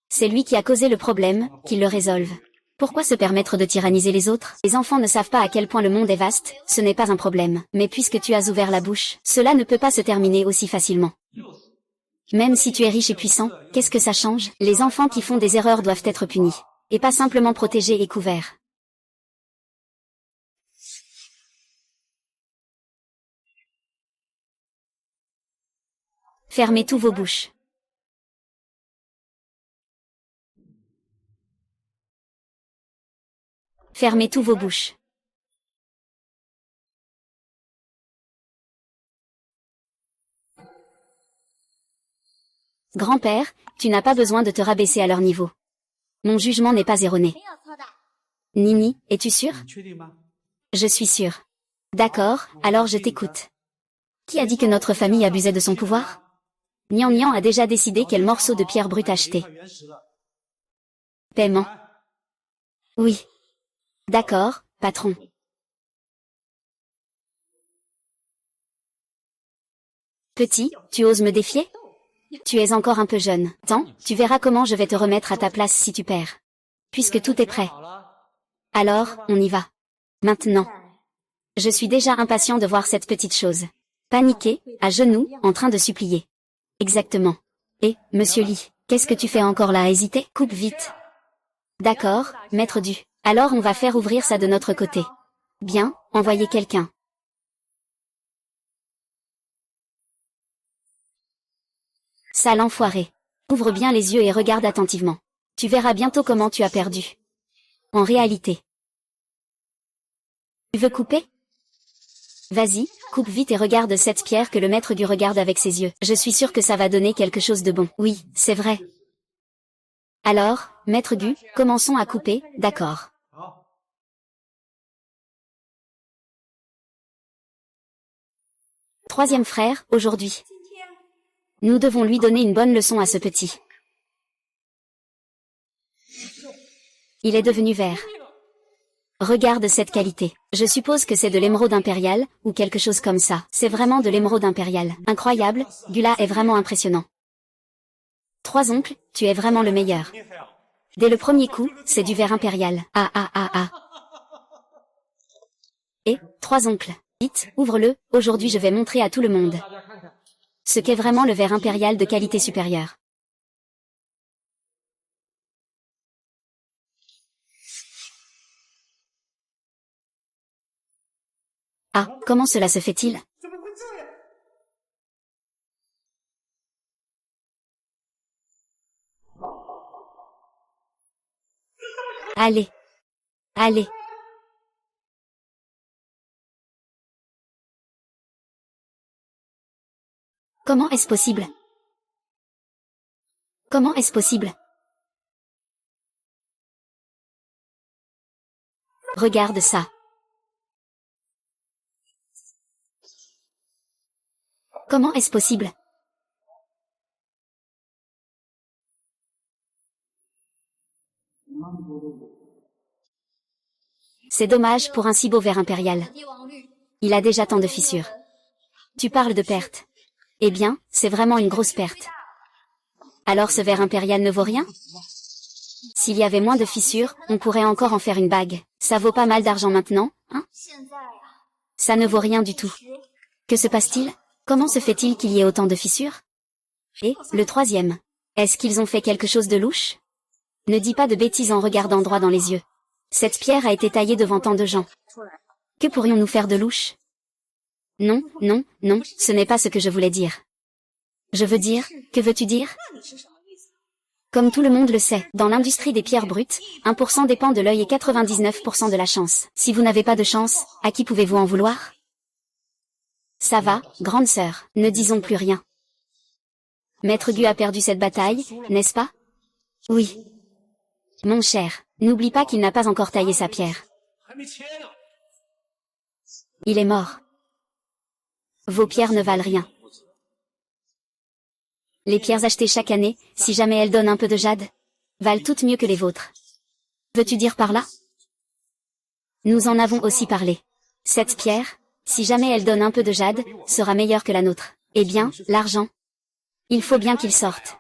C'est lui qui a causé le problème, qu'il le résolve. Pourquoi se permettre de tyranniser les autres? Les enfants ne savent pas à quel point le monde est vaste, ce n'est pas un problème. Mais puisque tu as ouvert la bouche, cela ne peut pas se terminer aussi facilement. Même si tu es riche et puissant, qu'est-ce que ça change? Les enfants qui font des erreurs doivent être punis. Et pas simplement protégés et couverts. Fermez tous vos bouches. Fermez tous vos bouches. Grand-père, tu n'as pas besoin de te rabaisser à leur niveau. Mon jugement n'est pas erroné. Nini, es-tu sûr? Je suis sûr. D'accord, alors je t'écoute. Qui a dit que notre famille abusait de son pouvoir? Nian Nian a déjà décidé quel morceau de pierre brute acheter. Paiement. Oui. D'accord, patron. Petit, tu oses me défier? Tu es encore un peu jeune. Tant, tu verras comment je vais te remettre à ta place si tu perds. Puisque tout est prêt. Alors, on y va. Maintenant. Je suis déjà impatient de voir cette petite chose. Paniqué, à genoux, en train de supplier. Exactement. Et, monsieur Li, qu'est-ce que tu fais encore là à hésiter? Coupe vite. D'accord, maître Du. Alors on va faire ouvrir ça de notre côté. Bien, envoyez quelqu'un. Sale enfoiré. Ouvre bien les yeux et regarde attentivement. Tu verras bientôt comment tu as perdu. En réalité. Tu veux couper? Vas-y, coupe vite et regarde cette pierre que le maître Gu regarde avec ses yeux. Je suis sûr que ça va donner quelque chose de bon. Oui, c'est vrai. Alors, maître Gu, commençons à couper, d'accord. Troisième frère, aujourd'hui. Nous devons lui donner une bonne leçon à ce petit. Il est devenu vert. Regarde cette qualité. Je suppose que c'est de l'émeraude impériale, ou quelque chose comme ça. C'est vraiment de l'émeraude impériale. Incroyable, Gula est vraiment impressionnant. 3 oncles, tu es vraiment le meilleur. Dès le premier coup, c'est du verre impérial. Ah ah ah ah. Et, 3 oncles. Vite, ouvre-le, aujourd'hui je vais montrer à tout le monde ce qu'est vraiment le verre impérial de qualité supérieure. Ah, comment cela se fait-il? Allez. Allez. Comment est-ce possible? Comment est-ce possible? Regarde ça. Comment est-ce possible? C'est dommage pour un si beau verre impérial. Il a déjà tant de fissures. Tu parles de perte. Eh bien, c'est vraiment une grosse perte. Alors ce verre impérial ne vaut rien? S'il y avait moins de fissures, on pourrait encore en faire une bague. Ça vaut pas mal d'argent maintenant, hein? Ça ne vaut rien du tout. Que se passe-t-il? Comment se fait-il qu'il y ait autant de fissures? Et, le troisième. Est-ce qu'ils ont fait quelque chose de louche? Ne dis pas de bêtises en regardant droit dans les yeux. Cette pierre a été taillée devant tant de gens. Que pourrions-nous faire de louche? Non, non, non, ce n'est pas ce que je voulais dire. Je veux dire, que veux-tu dire? Comme tout le monde le sait, dans l'industrie des pierres brutes, 1% dépend de l'œil et 99% de la chance. Si vous n'avez pas de chance, à qui pouvez-vous en vouloir? Ça va, grande sœur, ne disons plus rien. Maître Gu a perdu cette bataille, n'est-ce pas? Oui. Mon cher, n'oublie pas qu'il n'a pas encore taillé sa pierre. Il est mort. Vos pierres ne valent rien. Les pierres achetées chaque année, si jamais elles donnent un peu de jade, valent toutes mieux que les vôtres. Veux-tu dire par là? Nous en avons aussi parlé. Cette pierre, si jamais elle donne un peu de jade, sera meilleure que la nôtre. Eh bien, l'argent. Il faut bien qu'il sorte.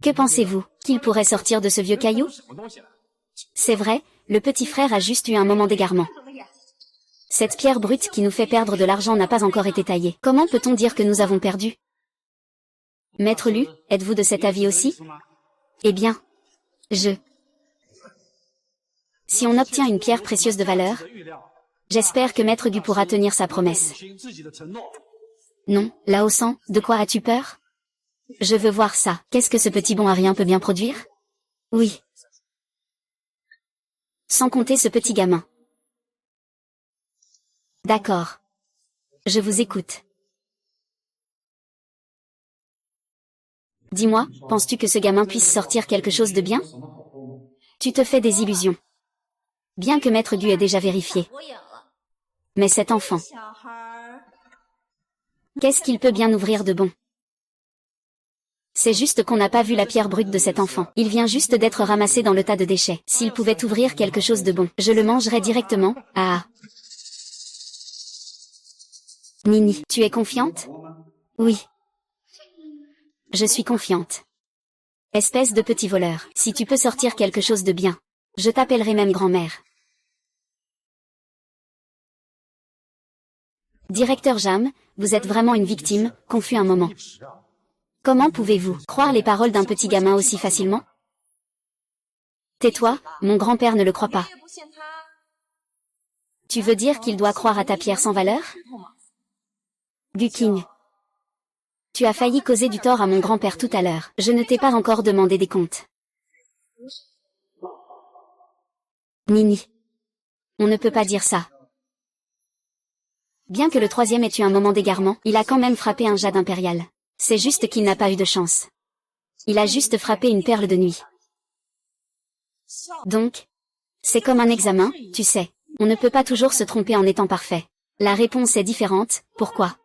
Que pensez-vous, qu'il pourrait sortir de ce vieux caillou? C'est vrai, le petit frère a juste eu un moment d'égarement. Cette pierre brute qui nous fait perdre de l'argent n'a pas encore été taillée. Comment peut-on dire que nous avons perdu? Maître Lu, êtes-vous de cet avis aussi? Eh bien, si on obtient une pierre précieuse de valeur, j'espère que Maître Gu pourra tenir sa promesse. Non, Lao San, de quoi as-tu peur? Je veux voir ça. Qu'est-ce que ce petit bon à rien peut bien produire? Oui. Sans compter ce petit gamin. D'accord. Je vous écoute. Dis-moi, penses-tu que ce gamin puisse sortir quelque chose de bien? Tu te fais des illusions. Bien que Maître Gu ait déjà vérifié. Mais cet enfant, qu'est-ce qu'il peut bien ouvrir de bon? C'est juste qu'on n'a pas vu la pierre brute de cet enfant. Il vient juste d'être ramassé dans le tas de déchets. S'il pouvait ouvrir quelque chose de bon, je le mangerais directement. Ah. Nini, tu es confiante? Oui. Je suis confiante. Espèce de petit voleur, si tu peux sortir quelque chose de bien, je t'appellerai même grand-mère. Directeur Jam, vous êtes vraiment une victime, confus un moment. Comment pouvez-vous croire les paroles d'un petit gamin aussi facilement? Tais-toi, mon grand-père ne le croit pas. Tu veux dire qu'il doit croire à ta pierre sans valeur? Gu King. Tu as failli causer du tort à mon grand-père tout à l'heure. Je ne t'ai pas encore demandé des comptes. Nini. On ne peut pas dire ça. Bien que le troisième ait eu un moment d'égarement, il a quand même frappé un jade impérial. C'est juste qu'il n'a pas eu de chance. Il a juste frappé une perle de nuit. Donc, c'est comme un examen, tu sais. On ne peut pas toujours se tromper en étant parfait. La réponse est différente, pourquoi?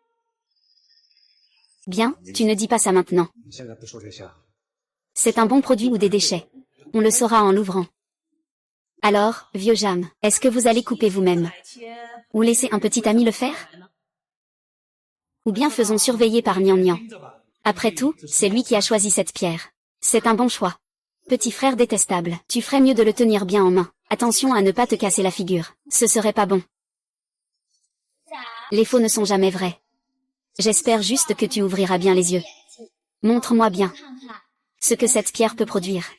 Bien, tu ne dis pas ça maintenant. C'est un bon produit ou des déchets. On le saura en l'ouvrant. Alors, vieux Jam, est-ce que vous allez couper vous-même? Ou laisser un petit ami le faire? Ou bien faisons surveiller par Nian Nian. Après tout, c'est lui qui a choisi cette pierre. C'est un bon choix. Petit frère détestable, tu ferais mieux de le tenir bien en main. Attention à ne pas te casser la figure. Ce serait pas bon. Les faux ne sont jamais vrais. J'espère juste que tu ouvriras bien les yeux. Montre-moi bien ce que cette pierre peut produire.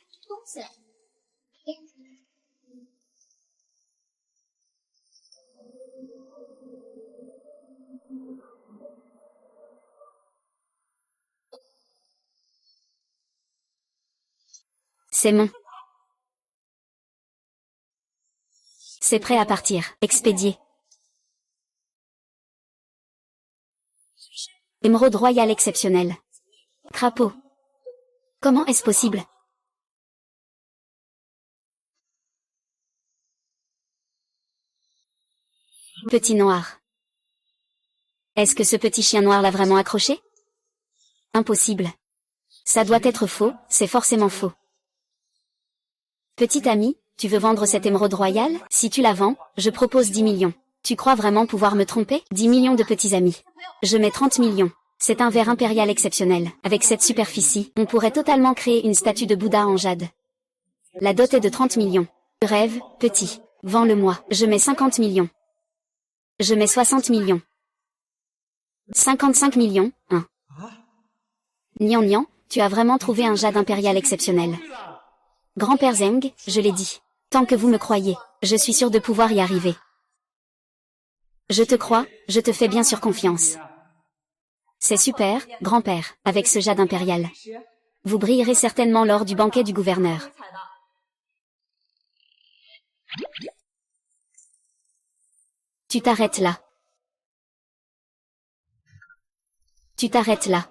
C'est mon. C'est prêt à partir. Expédié. Émeraude royale exceptionnelle. Crapaud. Comment est-ce possible? Petit noir. Est-ce que ce petit chien noir l'a vraiment accroché? Impossible. Ça doit être faux, c'est forcément faux. Petit ami, tu veux vendre cette émeraude royale? Si tu la vends, je propose 10 millions. Tu crois vraiment pouvoir me tromper? 10 millions de petits amis. Je mets 30 millions. C'est un verre impérial exceptionnel. Avec cette superficie, on pourrait totalement créer une statue de Bouddha en jade. La dot est de 30 millions. Rêve, petit. Vends-le-moi. Je mets 50 millions. Je mets 60 millions. 55 millions, hein. Nian Nian, tu as vraiment trouvé un jade impérial exceptionnel. Grand-père Zeng, je l'ai dit. Tant que vous me croyez, je suis sûr de pouvoir y arriver. Je te crois, je te fais bien sûr confiance. C'est super, grand-père, avec ce jade impérial. Vous brillerez certainement lors du banquet du gouverneur. Tu t'arrêtes là. Tu t'arrêtes là.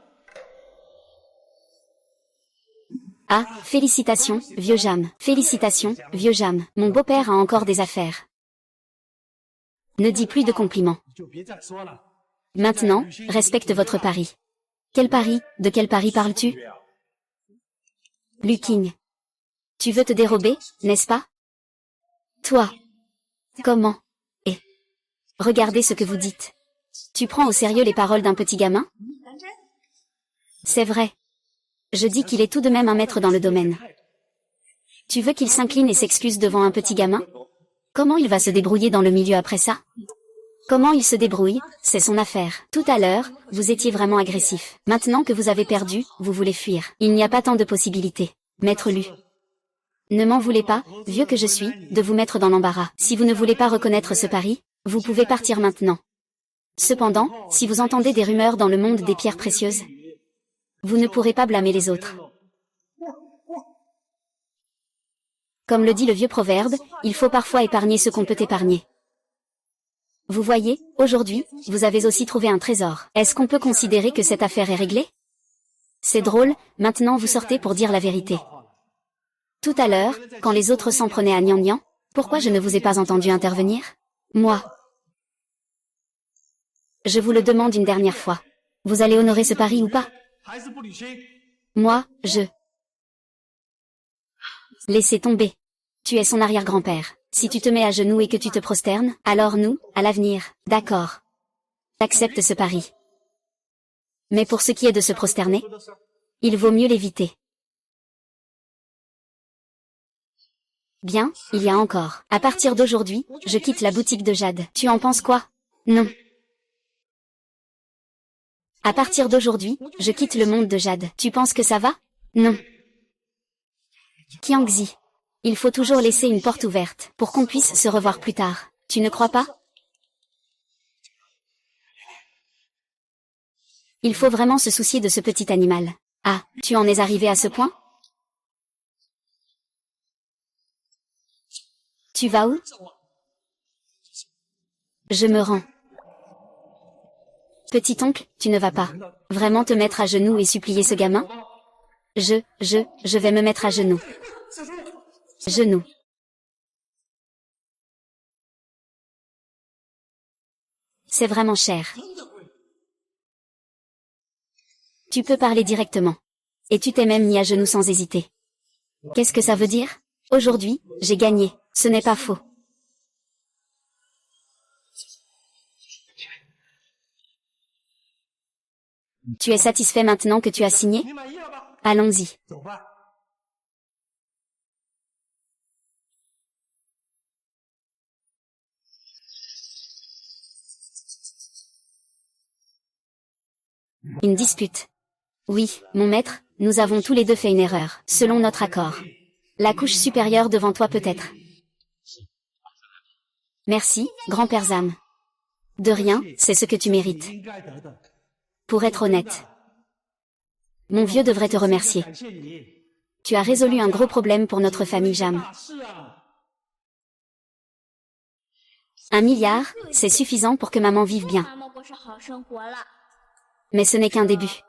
Ah, félicitations, vieux Jam. Félicitations, vieux Jam. Mon beau-père a encore des affaires. Ne dis plus de compliments. Maintenant, respecte votre pari. Quel pari? De quel pari parles-tu? Lu King. Tu veux te dérober, n'est-ce pas? Toi. Comment? Et regardez ce que vous dites. Tu prends au sérieux les paroles d'un petit gamin? C'est vrai. Je dis qu'il est tout de même un maître dans le domaine. Tu veux qu'il s'incline et s'excuse devant un petit gamin? Comment il va se débrouiller dans le milieu après ça? Comment il se débrouille, c'est son affaire. Tout à l'heure, vous étiez vraiment agressif. Maintenant que vous avez perdu, vous voulez fuir. Il n'y a pas tant de possibilités. Maître Lu. Ne m'en voulez pas, vieux que je suis, de vous mettre dans l'embarras. Si vous ne voulez pas reconnaître ce pari, vous pouvez partir maintenant. Cependant, si vous entendez des rumeurs dans le monde des pierres précieuses, vous ne pourrez pas blâmer les autres. Comme le dit le vieux proverbe, il faut parfois épargner ce qu'on peut épargner. Vous voyez, aujourd'hui, vous avez aussi trouvé un trésor. Est-ce qu'on peut considérer que cette affaire est réglée? C'est drôle, maintenant vous sortez pour dire la vérité. Tout à l'heure, quand les autres s'en prenaient à Nian Nian, pourquoi je ne vous ai pas entendu intervenir? Moi. Je vous le demande une dernière fois. Vous allez honorer ce pari ou pas? Moi, je... Laissez tomber. Tu es son arrière-grand-père. Si tu te mets à genoux et que tu te prosternes, alors nous, à l'avenir, d'accord. J'accepte ce pari. Mais pour ce qui est de se prosterner, il vaut mieux l'éviter. Bien, il y a encore. À partir d'aujourd'hui, je quitte la boutique de Jade. Tu en penses quoi? Non. À partir d'aujourd'hui, je quitte le monde de Jade. Tu penses que ça va? Non. Qiangzi. Il faut toujours laisser une porte ouverte, pour qu'on puisse se revoir plus tard. Tu ne crois pas? Il faut vraiment se soucier de ce petit animal. Ah, tu en es arrivé à ce point? Tu vas où? Je me rends. Petit oncle, tu ne vas pas vraiment te mettre à genoux et supplier ce gamin? Je vais me mettre à genoux. Genoux. C'est vraiment cher. Tu peux parler directement. Et tu t'es même mis à genoux sans hésiter. Qu'est-ce que ça veut dire? Aujourd'hui, j'ai gagné. Ce n'est pas faux. Tu es satisfait maintenant que tu as signé? Allons-y. Une dispute. Oui, mon maître, nous avons tous les deux fait une erreur, selon notre accord. La couche supérieure devant toi peut-être. Merci, grand-père Zam. De rien, c'est ce que tu mérites. Pour être honnête. Mon vieux devrait te remercier. Tu as résolu un gros problème pour notre famille Jam. 1 milliard, c'est suffisant pour que maman vive bien. Mais ce n'est qu'un début.